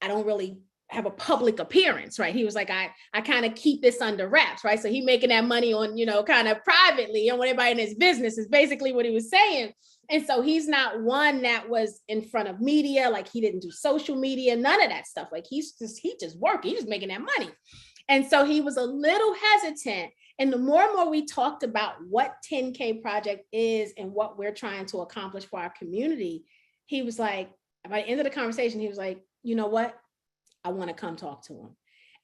I don't really have a public appearance, right? He was like, I kind of keep this under wraps, right? So he making that money on, kind of privately. You don't want everybody in his business is basically what he was saying. And so he's not one that was in front of media, like he didn't do social media, none of that stuff. Like he just working, he's just making that money. And so he was a little hesitant. And the more and more we talked about what 10K Project is and what we're trying to accomplish for our community, he was like, by the end of the conversation, he was like, you know what? I want to come talk to him.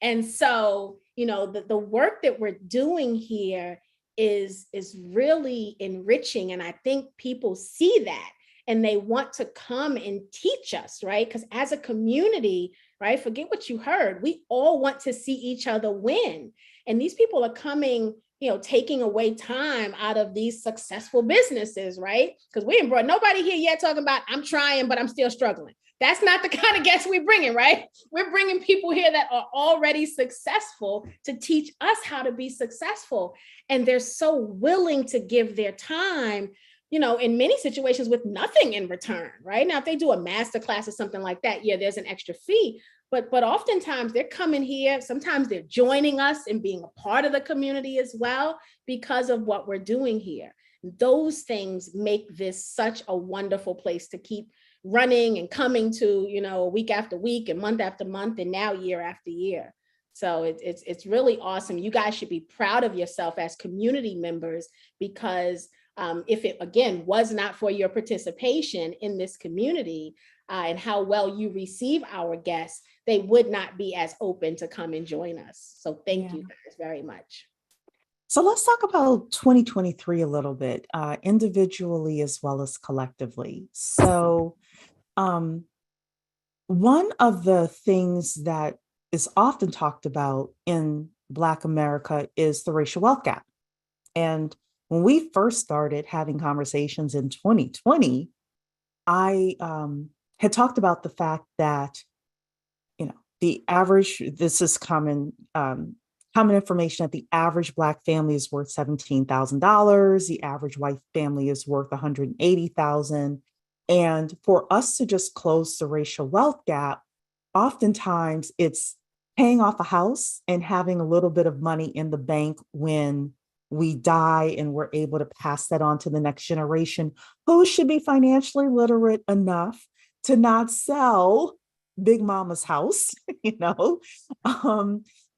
And so, the work that we're doing here is really enriching. And I think people see that and they want to come and teach us, right? Because as a community, right, forget what you heard. We all want to see each other win. And these people are coming, taking away time out of these successful businesses, right? Because we ain't brought nobody here yet talking about, I'm trying, but I'm still struggling. That's not the kind of guests we're bringing, right? We're bringing people here that are already successful to teach us how to be successful. And they're so willing to give their time, in many situations with nothing in return, right? Now, if they do a master class or something like that, yeah, there's an extra fee. But oftentimes they're coming here. Sometimes they're joining us and being a part of the community as well because of what we're doing here. Those things make this such a wonderful place to keep running and coming to, week after week and month after month, and now year after year. So it's really awesome. You guys should be proud of yourself as community members, because if it, again, was not for your participation in this community and how well you receive our guests, they would not be as open to come and join us. So thank you guys very much. So let's talk about 2023 a little bit, individually as well as collectively. So one of the things that is often talked about in Black America is the racial wealth gap. And when we first started having conversations in 2020, I had talked about the fact that, the average, this is common information, that the average Black family is worth $17,000. The average white family is worth $180,000. And for us to just close the racial wealth gap, oftentimes it's paying off a house and having a little bit of money in the bank when we die, and we're able to pass that on to the next generation, who should be financially literate enough to not sell Big Mama's house,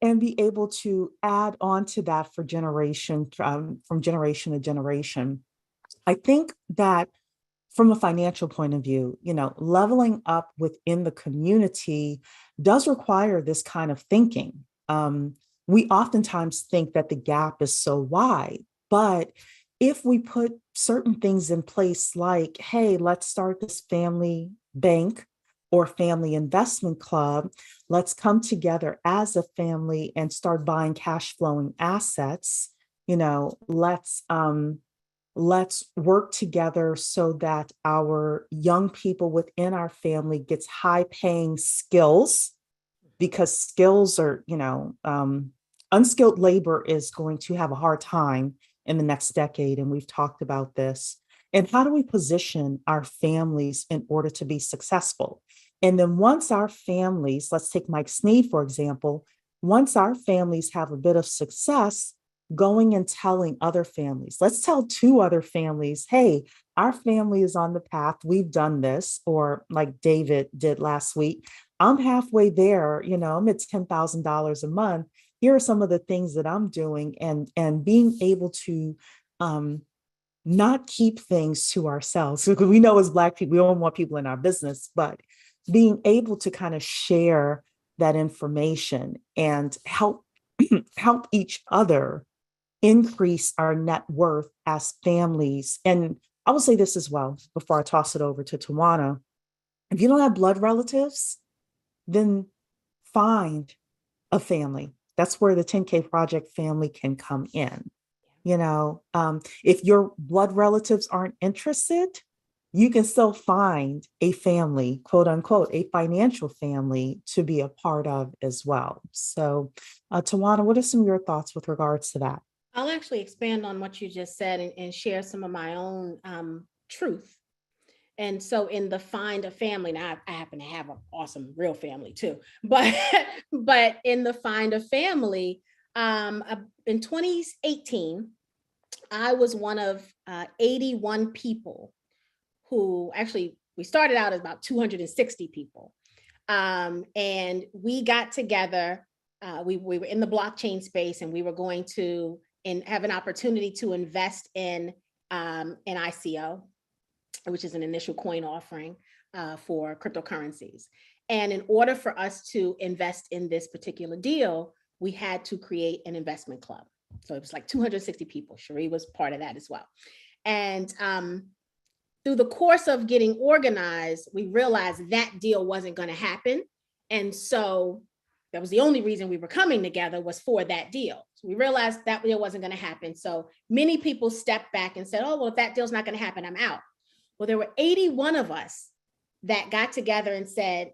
and be able to add on to that for generation, from generation to generation. I think that from a financial point of view, leveling up within the community does require this kind of thinking. We oftentimes think that the gap is so wide, but if we put certain things in place, like, hey, let's start this family bank or family investment club, let's come together as a family and start buying cash flowing assets, let's work together so that our young people within our family gets high paying skills, because skills are, unskilled labor is going to have a hard time in the next decade. And we've talked about this. And how do we position our families in order to be successful? And then once our families, let's take Mike Sneed, for example, once our families have a bit of success, going and telling other families, let's tell 2 other families, hey, our family is on the path, we've done this, or like David did last week, I'm halfway there, I'm at $10,000 a month. here are some of the things that I'm doing, and being able to not keep things to ourselves. Because we know as Black people, we don't want people in our business, but being able to kind of share that information and help help each other increase our net worth as families. And I will say this as well before I toss it over to Tawana. If you don't have blood relatives, then find a family. That's where the 10K Project family can come in. If your blood relatives aren't interested, you can still find a family, quote unquote, a financial family to be a part of as well. So, Tawana, what are some of your thoughts with regards to that? I'll actually expand on what you just said and share some of my own truth. And so in the find a family, now I happen to have an awesome real family too, but in the find a family, in 2018, I was one of 81 people who actually, we started out as about 260 people. And we got together, we were in the blockchain space, and we were going to have an opportunity to invest in an ICO, which is an initial coin offering for cryptocurrencies. And in order for us to invest in this particular deal, we had to create an investment club. So it was like 260 people. Cherie was part of that as well. And through the course of getting organized, we realized that deal wasn't going to happen. And so that was the only reason we were coming together, was for that deal. So we realized that deal wasn't going to happen. So many people stepped back and said, oh, well, if that deal's not going to happen, I'm out. Well, there were 81 of us that got together and said,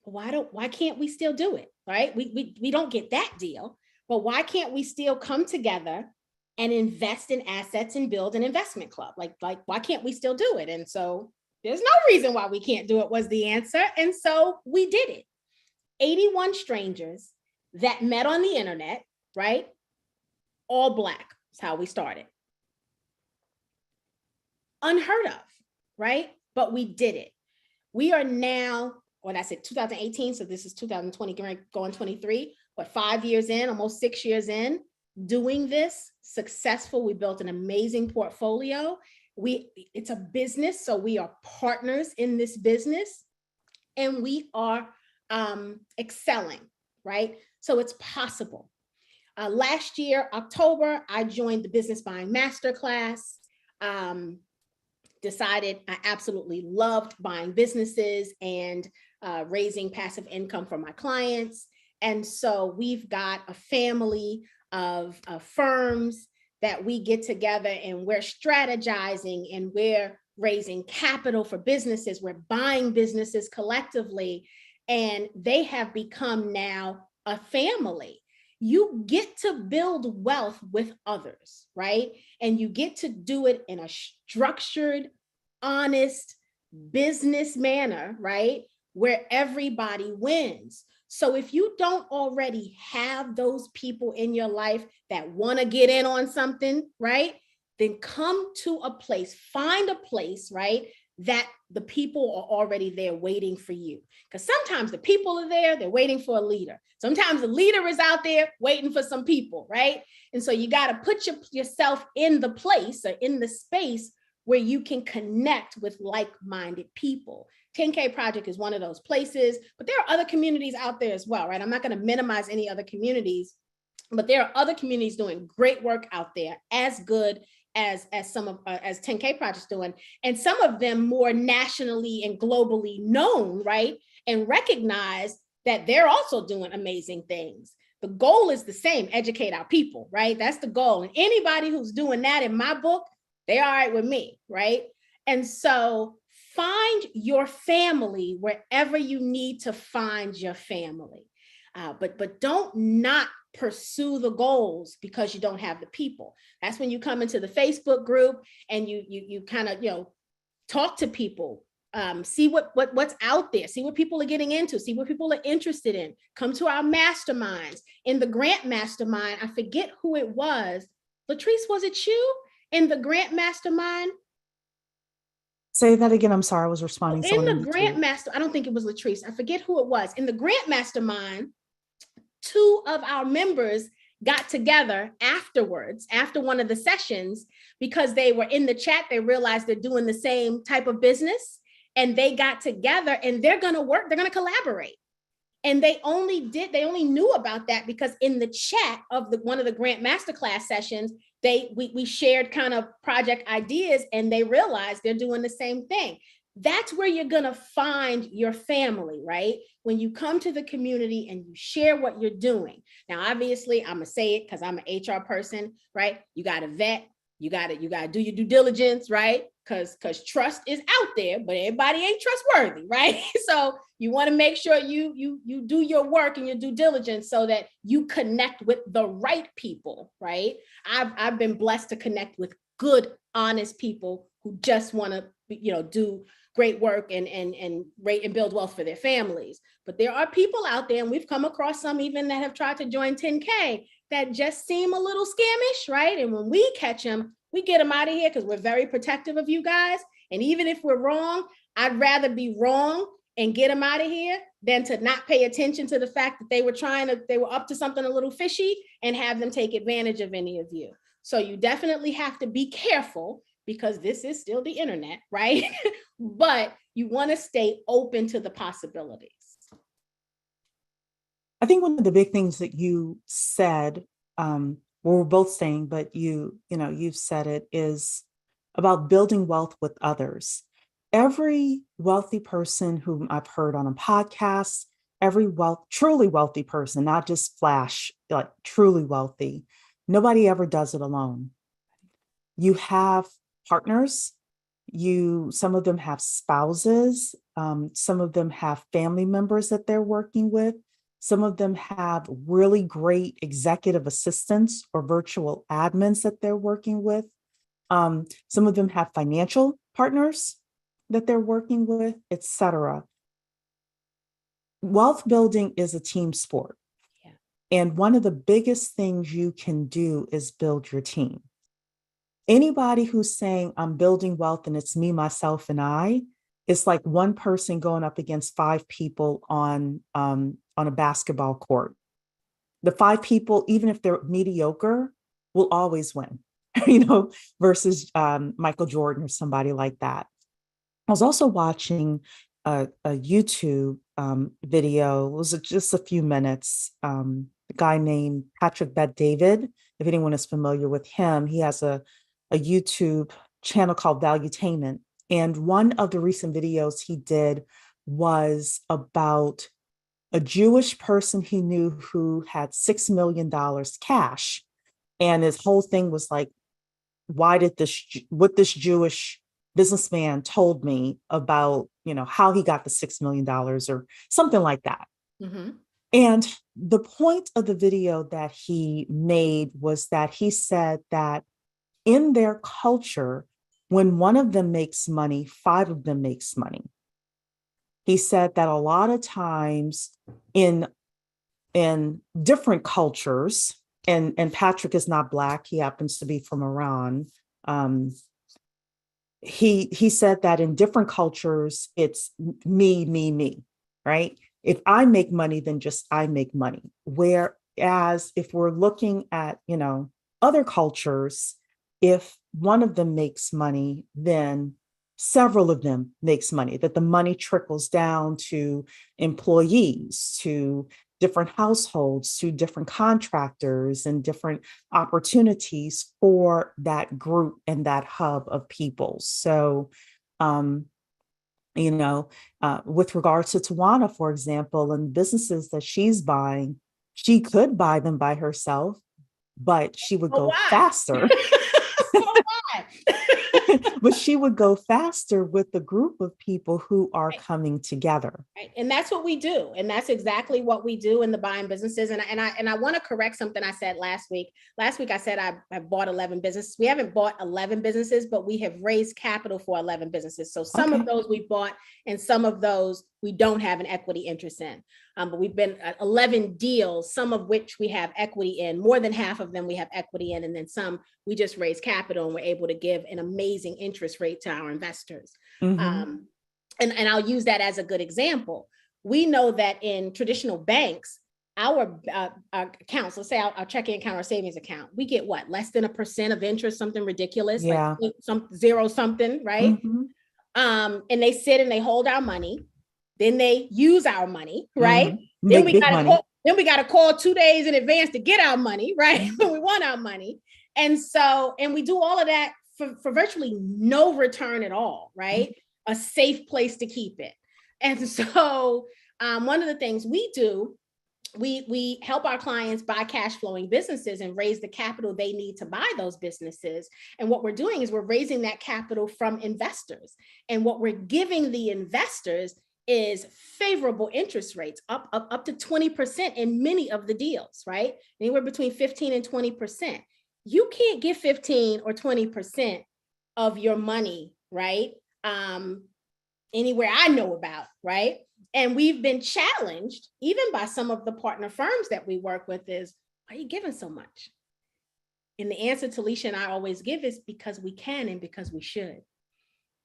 why can't we still do it? Right? We don't get that deal, but why can't we still come together and invest in assets and build an investment club? Like, why can't we still do it? And so there's no reason why we can't do it, was the answer. And so we did it. 81 strangers that met on the internet, right? All Black. That's how we started. Unheard of, right? But we did it. We are now, when I said 2018, so this is 2020, going 23, but 5 years in, almost 6 years in, doing this successful. We built an amazing portfolio. It's a business, so we are partners in this business, and we are excelling, right? So it's possible. Last year, October, I joined the Business Buying Masterclass. Decided I absolutely loved buying businesses and raising passive income for my clients. And so we've got a family of firms that we get together, and we're strategizing, and we're raising capital for businesses. We're buying businesses collectively, and they have become now a family. You get to build wealth with others, right? And you get to do it in a structured, honest business manner, right? Where everybody wins. So if you don't already have those people in your life that want to get in on something, right? Then come to a place, find a place, right? That the people are already there waiting for you. Because sometimes the people are there, they're waiting for a leader. Sometimes the leader is out there waiting for some people, right? And so you got to put yourself in the place, or in the space, where you can connect with like-minded people. 10K Project is one of those places, but there are other communities out there as well, right? I'm not going to minimize any other communities, but there are other communities doing great work out there, as good as some of as 10K Project's doing, and some of them more nationally and globally known, right? And recognize that they're also doing amazing things. The goal is the same: educate our people, right? That's the goal. And anybody who's doing that in my book, they're all right with me, right? And so find your family wherever you need to find your family. But don't not pursue the goals because you don't have the people. That's when you come into the Facebook group and you kind of, talk to people, see what's out there, see what people are getting into, see what people are interested in. Come to our masterminds. In the grant mastermind, I forget who it was. Latrice, was it you in the grant mastermind? Say that again. I'm sorry, I was responding to in the grant master. I don't think it was Latrice. I forget who it was. In the grant mastermind, two of our members got together afterwards, after one of the sessions, because they were in the chat. They realized they're doing the same type of business, and they got together and they're going to work. They're going to collaborate. And they only knew about that because in the chat of one of the grant masterclass sessions, we shared kind of project ideas, and they realized they're doing the same thing. That's where you're going to find your family, right? When you come to the community and you share what you're doing. Now, obviously, I'm going to say it because I'm an HR person, right? You got to vet. You got to do your due diligence, right? Because trust is out there, but everybody ain't trustworthy, right? So you want to make sure you do your work and your due diligence so that you connect with the right people, right? I've been blessed to connect with good, honest people who just want to, do great work and rate and build wealth for their families. But there are people out there, and we've come across some even that have tried to join 10K that just seem a little scamish, right? And when we catch them, we get them out of here because we're very protective of you guys. And even if we're wrong, I'd rather be wrong and get them out of here than to not pay attention to the fact that they were up to something a little fishy and have them take advantage of any of you. So you definitely have to be careful because this is still the internet, right? But you want to stay open to the possibilities. I think one of the big things that you said, we're both saying, but you've said it, is about building wealth with others. Every wealthy person whom I've heard on a podcast, every truly wealthy person, not just flash, like truly wealthy, nobody ever does it alone. You have partners. Some of them have spouses. Some of them have family members that they're working with. Some of them have really great executive assistants or virtual admins that they're working with. Some of them have financial partners that they're working with, etc. Wealth building is a team sport. Yeah. And one of the biggest things you can do is build your team. Anybody who's saying I'm building wealth and it's me, myself, and I, it's like one person going up against 5 people on a basketball court. The 5 people, even if they're mediocre, will always win, versus Michael Jordan or somebody like that. I was also watching a YouTube video. It was just a few minutes. A guy named Patrick Bet-David, if anyone is familiar with him, he has a YouTube channel called Valuetainment. And one of the recent videos he did was about a Jewish person he knew who had $6 million cash. And his whole thing was like, what this Jewish businessman told me about, how he got the $6 million or something like that. Mm-hmm. And the point of the video that he made was that he said that in their culture, when one of them makes money, 5 of them makes money. He said that a lot of times in different cultures, and Patrick is not Black, he happens to be from Iran. He said that in different cultures, it's me, right? If I make money, then just I make money. Whereas if we're looking at, other cultures, if one of them makes money, then several of them makes money, that the money trickles down to employees, to different households, to different contractors, and different opportunities for that group and that hub of people. So, with regards to Tawana, for example, and businesses that she's buying, she could buy them by herself, but she would go faster. But she would go faster with a group of people who are coming together. Right. And that's what we do. And that's exactly what we do in the buying businesses. And I want to correct something I said last week. Last week, I said I bought 11 businesses. We haven't bought 11 businesses, but we have raised capital for 11 businesses. So some of those we bought and some of those we don't have an equity interest in. But we've been 11 deals, some of which we have equity in. More than half of them we have equity in. And then some we just raise capital and we're able to give an amazing interest rate to our investors. Mm-hmm. And I'll use that as a good example. We know that in traditional banks, our accounts, let's say our checking account or savings account, we get what, less than 1% of interest, something ridiculous, like Yeah. some zero something, right? Mhm. And they sit and they hold our money, then they use our money, right? Mhm. Then Make we big got to money. call, then we got to call 2 days in advance to get our money, right? Mhm. When we want our money. And so, and we do all of that for virtually no return at all, right? Mhm. A safe place to keep it. And so, one of the things we do, we help our clients buy cash flowing businesses and raise the capital they need to buy those businesses. And what we're doing is we're raising that capital from investors. And what we're giving the investors is favorable interest rates, up to 20% in many of the deals, right? Anywhere between 15 and 20%. You can't get 15 or 20% of your money, right? Anywhere I know about, right? And we've been challenged, even by some of the partner firms that we work with, is, why are you giving so much? And the answer Talisha and I always give is because we can and because we should.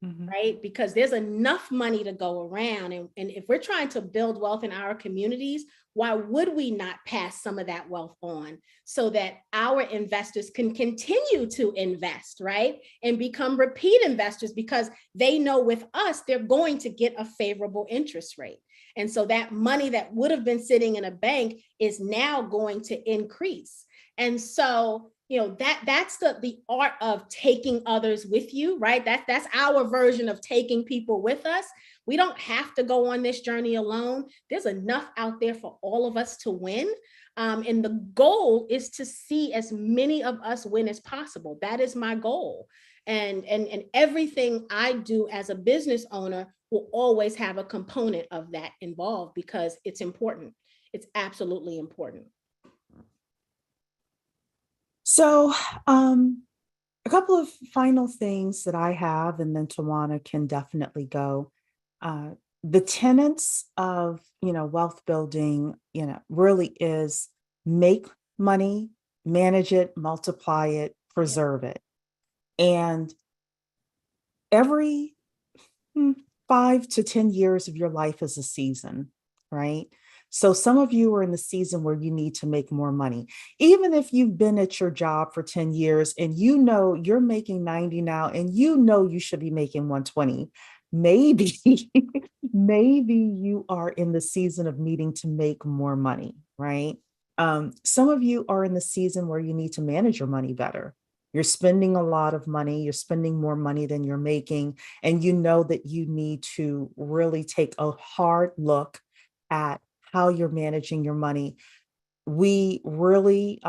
Mhm. Right? Because there's enough money to go around. And if we're trying to build wealth in our communities, why would we not pass some of that wealth on so that our investors can continue to invest, right? And become repeat investors because they know with us, they're going to get a favorable interest rate. And so that money that would have been sitting in a bank is now going to increase. And so, that's the art of taking others with you, right? That's our version of taking people with us. We don't have to go on this journey alone. There's enough out there for all of us to win. And the goal is to see as many of us win as possible. That is my goal. And everything I do as a business owner will always have a component of that involved because it's important. It's absolutely important. So, a couple of final things that I have, and then Tawana can definitely go. Uh, the tenets of, wealth building, really is make money, manage it, multiply it, preserve it. And every 5 to 10 years of your life is a season, right? So some of you are in the season where you need to make more money. Even if you've been at your job for 10 years and you're making 90 now and you should be making 120, maybe, maybe you are in the season of needing to make more money, right? Some of you are in the season where you need to manage your money better. You're spending a lot of money, you're spending more money than you're making, and you know that you need to really take a hard look at how you're managing your money. We really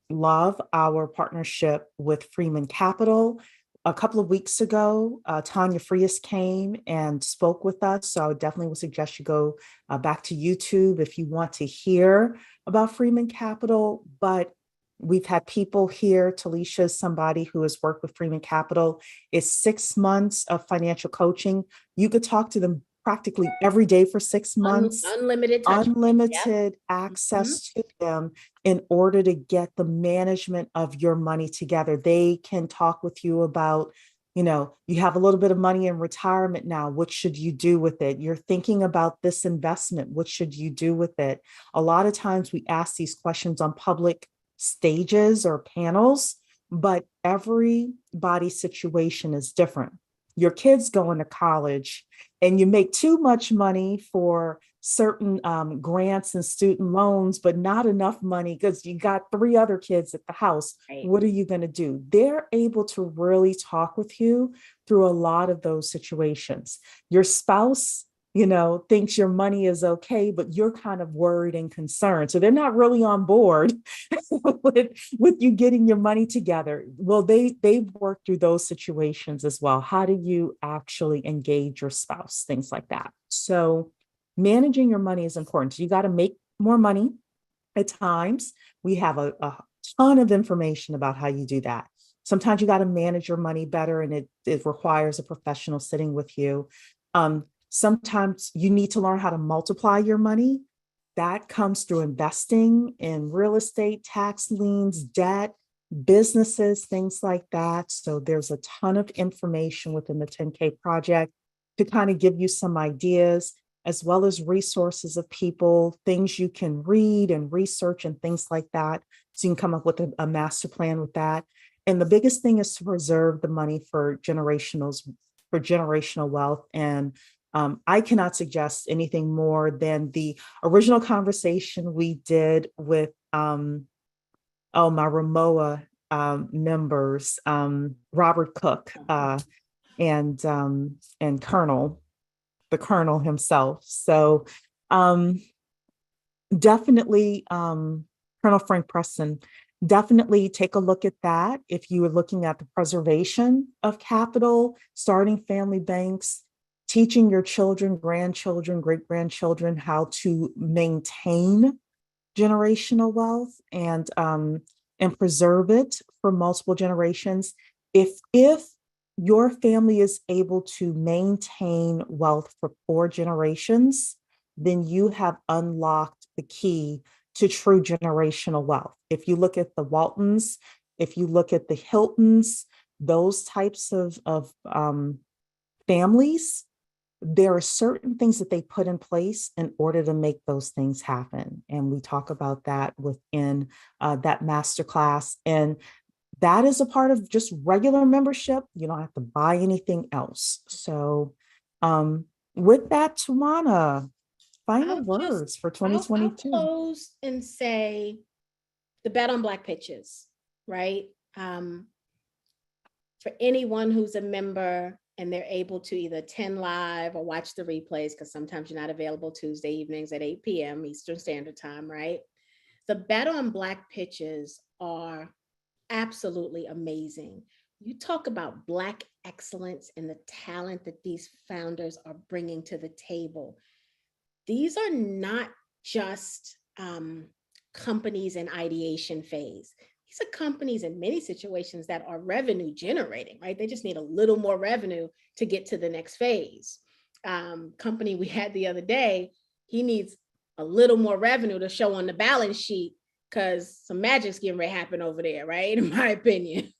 love our partnership with Freeman Capital. A couple of weeks ago, Tanya Frias came and spoke with us. So I definitely would suggest you go back to YouTube if you want to hear about Freeman Capital. But we've had people here. Talisha is somebody who has worked with Freeman Capital. It's 6 months of financial coaching. You could talk to them practically every day for 6 months. Unlimited touch. Unlimited Yep. access to them in order to get the management of your money together. They can talk with you about, you have a little bit of money in retirement now. What should you do with it? You're thinking about this investment. What should you do with it? A lot of times we ask these questions on public stages or panels, but everybody's situation is different. Your kids going to college and you make too much money for certain grants and student loans, but not enough money because you got 3 other kids at the house. Right. What are you going to do? They're able to really talk with you through a lot of those situations. Your spouse, thinks your money is okay, but you're kind of worried and concerned. So they're not really on board with you getting your money together. Well, they've worked through those situations as well. How do you actually engage your spouse? Things like that. So managing your money is important. So you got to make more money at times. We have a ton of information about how you do that. Sometimes you got to manage your money better, and it requires a professional sitting with you. Sometimes you need to learn how to multiply your money. That comes through investing in real estate, tax liens, debt, businesses, things like that. So there's a ton of information within the 10K project to kind of give you some ideas. as well as resources of people, things you can read and research and things like that. So you can come up with a master plan with that. And the biggest thing is to preserve the money for generational wealth. And I cannot suggest anything more than the original conversation we did with my Ramoa members, Robert Cook and Colonel, the Colonel himself. So definitely, Colonel Frank Preston, definitely take a look at that. If you are looking at the preservation of capital, starting family banks, teaching your children, grandchildren, great-grandchildren how to maintain generational wealth and preserve it for multiple generations. If your family is able to maintain wealth for 4 generations, then you have unlocked the key to true generational wealth. If you look at the Waltons, if you look at the Hiltons, those types of families, there are certain things that they put in place in order to make those things happen. And we talk about that within that masterclass. And that is a part of just regular membership. You don't have to buy anything else. So with that, Tawana, final words for 2022. I'll close and say the bet on Black pitches, right? For anyone who's a member and they're able to either attend live or watch the replays, because sometimes you're not available Tuesday evenings at 8 p.m. Eastern Standard Time, right? The bet on Black pitches are absolutely amazing. You talk about Black excellence and the talent that these founders are bringing to the table. These are not just companies in ideation phase. These are companies in many situations that are revenue generating, right? They just need a little more revenue to get to the next phase. Company we had the other day, he needs a little more revenue to show on the balance sheet because some magic's getting ready to happen over there, right? In my opinion.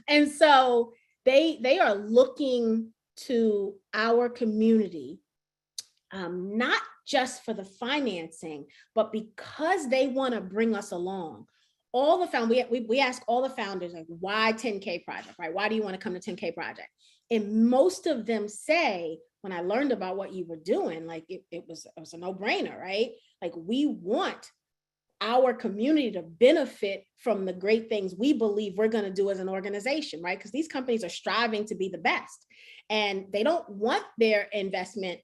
And so they are looking to our community, not just for the financing, but because they want to bring us along. All the founders, we ask all the founders, like, why 10K Project, right? Why do you want to come to 10K Project? And most of them say, when I learned about what you were doing, like it was a no-brainer, right? Like, we want our community to benefit from the great things we believe we're going to do as an organization, right? Because these companies are striving to be the best, and they don't want their investment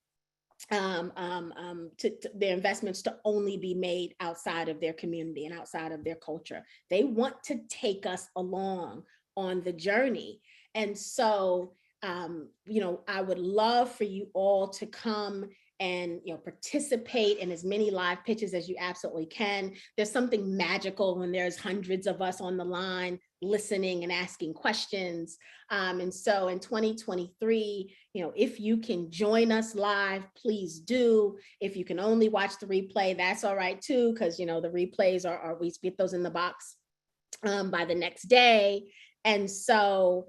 their investments to only be made outside of their community and outside of their culture. They want to take us along on the journey. And so, I would love for you all to come and participate in as many live pitches as you absolutely can. There's something magical when there's hundreds of us on the line listening and asking questions. And so in 2023, if you can join us live, please do. If you can only watch the replay, that's all right too, because the replays are we get those in the box by the next day. And so,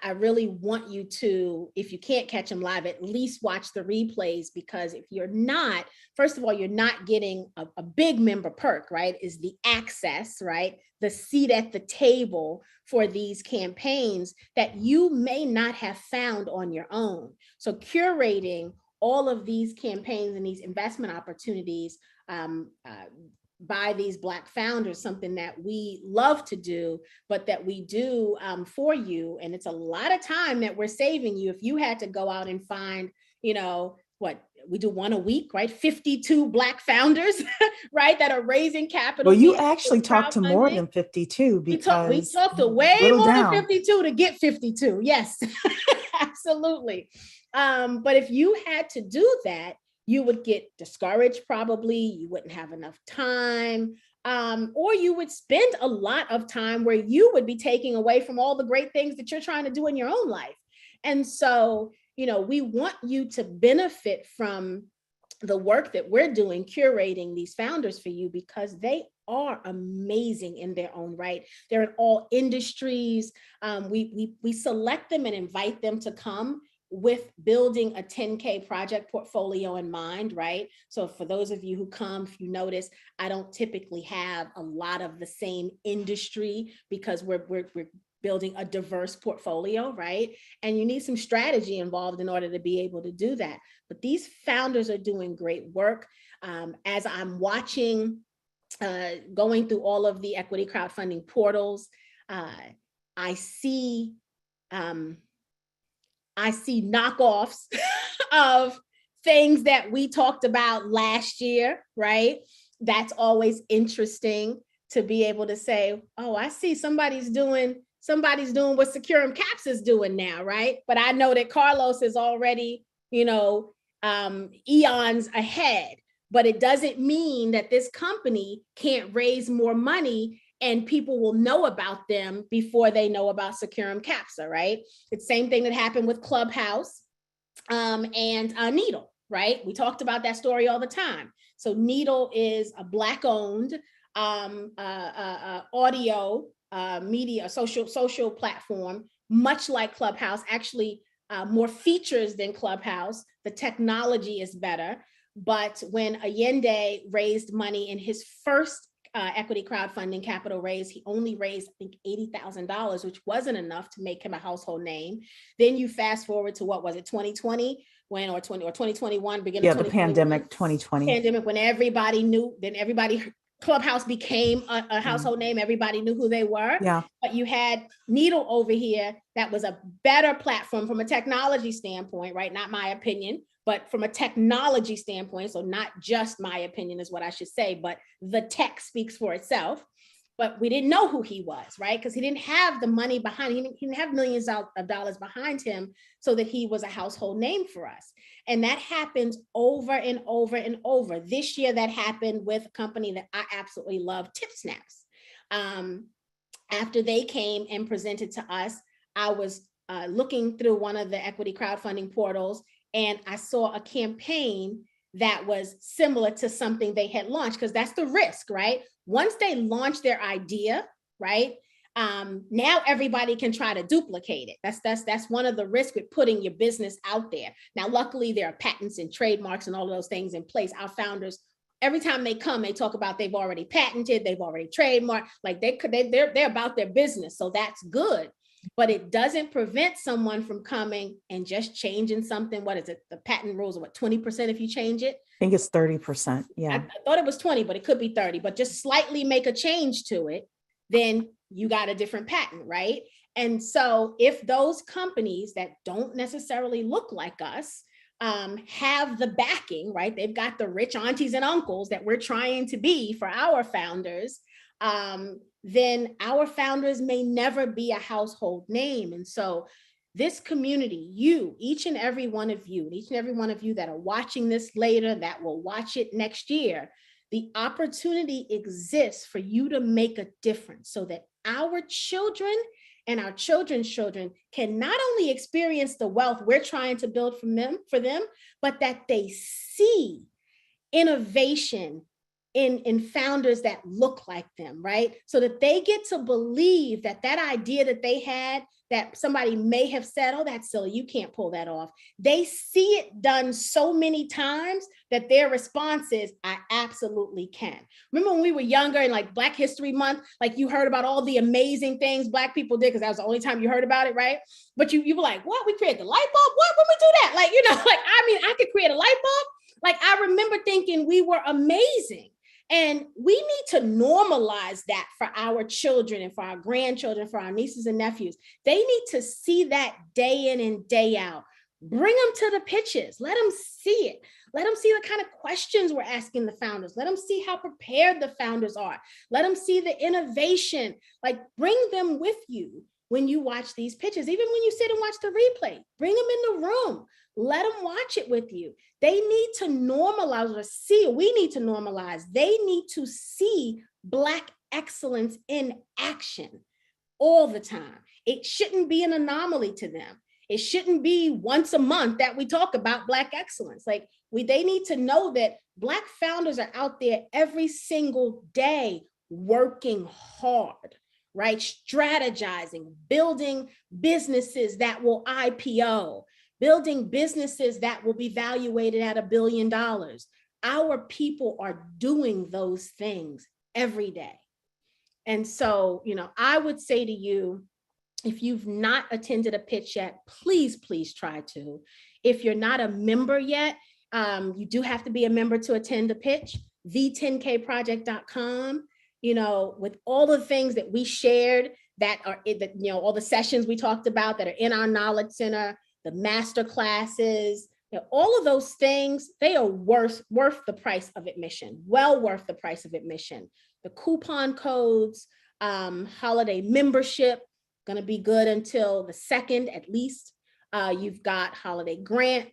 I really want you to, if you can't catch them live, at least watch the replays, because if you're not, first of all, you're not getting a big member perk, right? Is the access, right? The seat at the table for these campaigns that you may not have found on your own. So curating all of these campaigns and these investment opportunities by these Black founders, something that we love to do, but that we do for you. And it's a lot of time that we're saving you. If you had to go out and find, what we do one a week, right? 52 Black founders, right? That are raising capital. Well, you actually talked to more than 52 because we talked to way more than 52 to get 52. Yes, absolutely. But if you had to do that, you would get discouraged probably, you wouldn't have enough time, or you would spend a lot of time where you would be taking away from all the great things that you're trying to do in your own life. And so, we want you to benefit from the work that we're doing, curating these founders for you, because they are amazing in their own right. They're in all industries. We select them and invite them to come with building a 10K project portfolio in mind, right? So for those of you who come, if you notice, I don't typically have a lot of the same industry because we're building a diverse portfolio, right? And you need some strategy involved in order to be able to do that. But these founders are doing great work. As I'm watching, going through all of the equity crowdfunding portals, I see knockoffs of things that we talked about last year, right? That's always interesting to be able to say, oh, I see somebody's doing what Securities Caps is doing now, right? But I know that Carlos is already, eons ahead, but it doesn't mean that this company can't raise more money and people will know about them before they know about Securities Capsa, right? It's the same thing that happened with Clubhouse and Needle, right? We talked about that story all the time. So Needle is a Black-owned audio media, social platform, much like Clubhouse, actually more features than Clubhouse. The technology is better. But when Allende raised money in his first equity crowdfunding capital raise, he only raised, I think, $80,000, which wasn't enough to make him a household name. Then you fast forward to, what was it, 2020, or 2021, beginning of 2021. The pandemic, 2020. Pandemic, when everybody knew, then Clubhouse became a household name. Everybody knew who they were. Yeah. But you had Needle over here that was a better platform from a technology standpoint, right? Not my opinion, but from a technology standpoint. So not just my opinion is what I should say, but the tech speaks for itself. But we didn't know who he was, right? Because he didn't have the money behind him. He didn't have millions of dollars behind him so that he was a household name for us. And that happens over and over and over. This year, that happened with a company that I absolutely love, TipSnaps. After they came and presented to us, I was looking through one of the equity crowdfunding portals, and I saw a campaign that was similar to something they had launched, because that's the risk, right? Once they launch their idea, right? Now everybody can try to duplicate it. That's one of the risks with putting your business out there. Now, luckily, there are patents and trademarks and all of those things in place. Our founders, every time they come, they talk about they've already patented, they've already trademarked, like they're about their business. So that's good. But it doesn't prevent someone from coming and just changing something. What is it? The patent rules are what, 20% if you change it? I think it's 30%. Yeah. I thought it was 20, but it could be 30, but just slightly make a change to it, then you got a different patent, right? And so if those companies that don't necessarily look like us have the backing, right? They've got the rich aunties and uncles that we're trying to be for our founders, then our founders may never be a household name. And so this community, each and every one of you that are watching this later, that will watch it next year, the opportunity exists for you to make a difference so that our children and our children's children can not only experience the wealth we're trying to build for them, but that they see innovation in founders that look like them, right? So that they get to believe that idea that they had, that somebody may have said, oh, that's silly, you can't pull that off. They see it done so many times that their response is, I absolutely can. Remember when we were younger and like Black History Month, like you heard about all the amazing things Black people did, because that was the only time you heard about it, right? But you were like, what? We created the light bulb? What? When we do that? Like, I could create a light bulb. Like, I remember thinking we were amazing. And we need to normalize that for our children and for our grandchildren, for our nieces and nephews. They need to see that day in and day out. Bring them to the pitches. Let them see it. Let them see the kind of questions we're asking the founders. Let them see how prepared the founders are. Let them see the innovation. Like, bring them with you when you watch these pitches. Even when you sit and watch the replay, bring them in the room. Let them watch it with you. They need to normalize we need to normalize. They need to see Black excellence in action all the time. It shouldn't be an anomaly to them. It shouldn't be once a month that we talk about Black excellence. Like, they need to know that Black founders are out there every single day working hard, right? Strategizing, building businesses that will IPO, building businesses that will be valuated at $1 billion. Our people are doing those things every day. And so, I would say to you, if you've not attended a pitch yet, please try to. If you're not a member yet, you do have to be a member to attend a pitch, the10kproject.com, with all the things that we shared that are, all the sessions we talked about that are in our knowledge center, the master classes, all of those things, they are worth the price of admission, well worth the price of admission. The coupon codes, holiday membership, going to be good until the 2nd at least. You've got holiday grant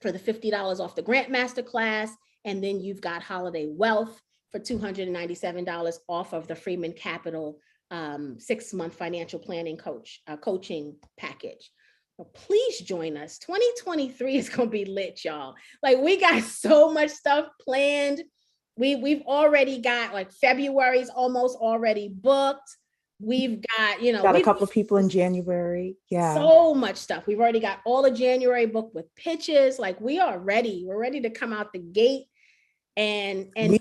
for the $50 off the grant masterclass. And then you've got holiday wealth for $297 off of the Freeman Capital 6-month financial planning coaching package. Well, please join us. 2023 is going to be lit, y'all. Like, we got so much stuff planned. We've already got February's almost already booked. We've got, got a couple of people in January. Yeah. So much stuff. We've already got all of January booked with pitches. We are ready. We're ready to come out the gate. And we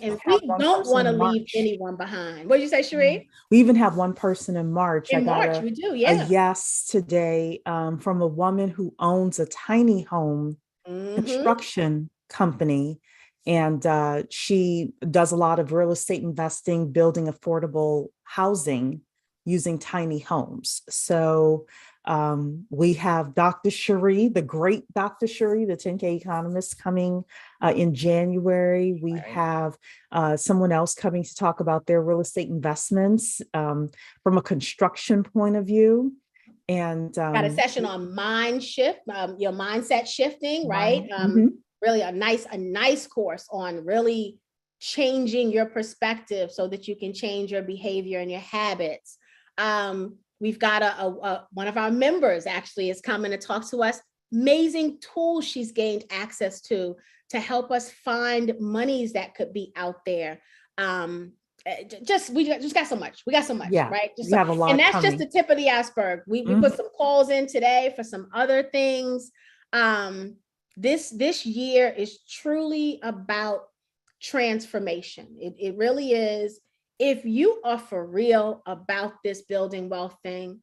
don't want to leave anyone behind. What did you say, Sheree? We even have one person in March. In March, we do, yeah. A yes today from a woman who owns a tiny home construction company. And she does a lot of real estate investing, building affordable housing using tiny homes. So we have Dr. Cherie, the great Dr. Cherie, the 10K economist, coming in January. We have someone else coming to talk about their real estate investments from a construction point of view. And got a session on mind shift, your mindset shifting, right? Really a nice course on really changing your perspective so that you can change your behavior and your habits. We've got one of our members actually is coming to talk to us. Amazing tools she's gained access to help us find monies that could be out there. We just got so much. We got so much, right? We have a lot, and that's coming. Just the tip of the iceberg. We put some calls in today for some other things. This year is truly about transformation. It really is. If you are for real about this building wealth thing,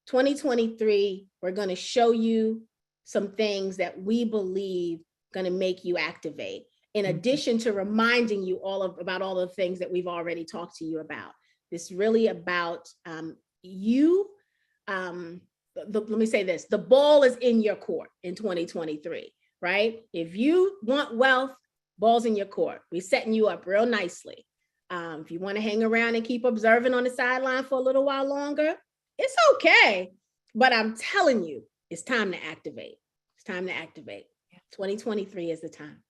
2023, we're going to show you some things that we believe going to make you activate, in addition to reminding you about all the things that we've already talked to you about. This really about you. Let me say this, the ball is in your court in 2023, right? If you want wealth, ball's in your court. We're setting you up real nicely. If you want to hang around and keep observing on the sideline for a little while longer, it's okay. But I'm telling you, it's time to activate. It's time to activate. 2023 is the time.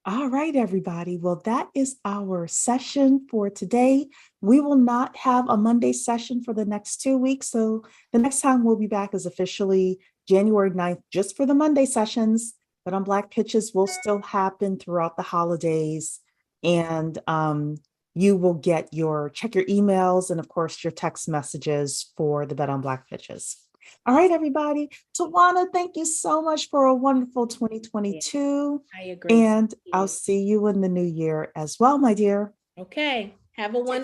All right, everybody. Well, that is our session for today. We will not have a Monday session for the next 2 weeks. So the next time we'll be back is officially January 9th, just for the Monday sessions. But on Black Pitches will still happen throughout the holidays. And you will check your emails and, of course, your text messages for the Bet on Black Pitches. All right, everybody. Tawana, thank you so much for a wonderful 2022. I agree. And I'll see you in the new year as well, my dear. Okay. Have a wonderful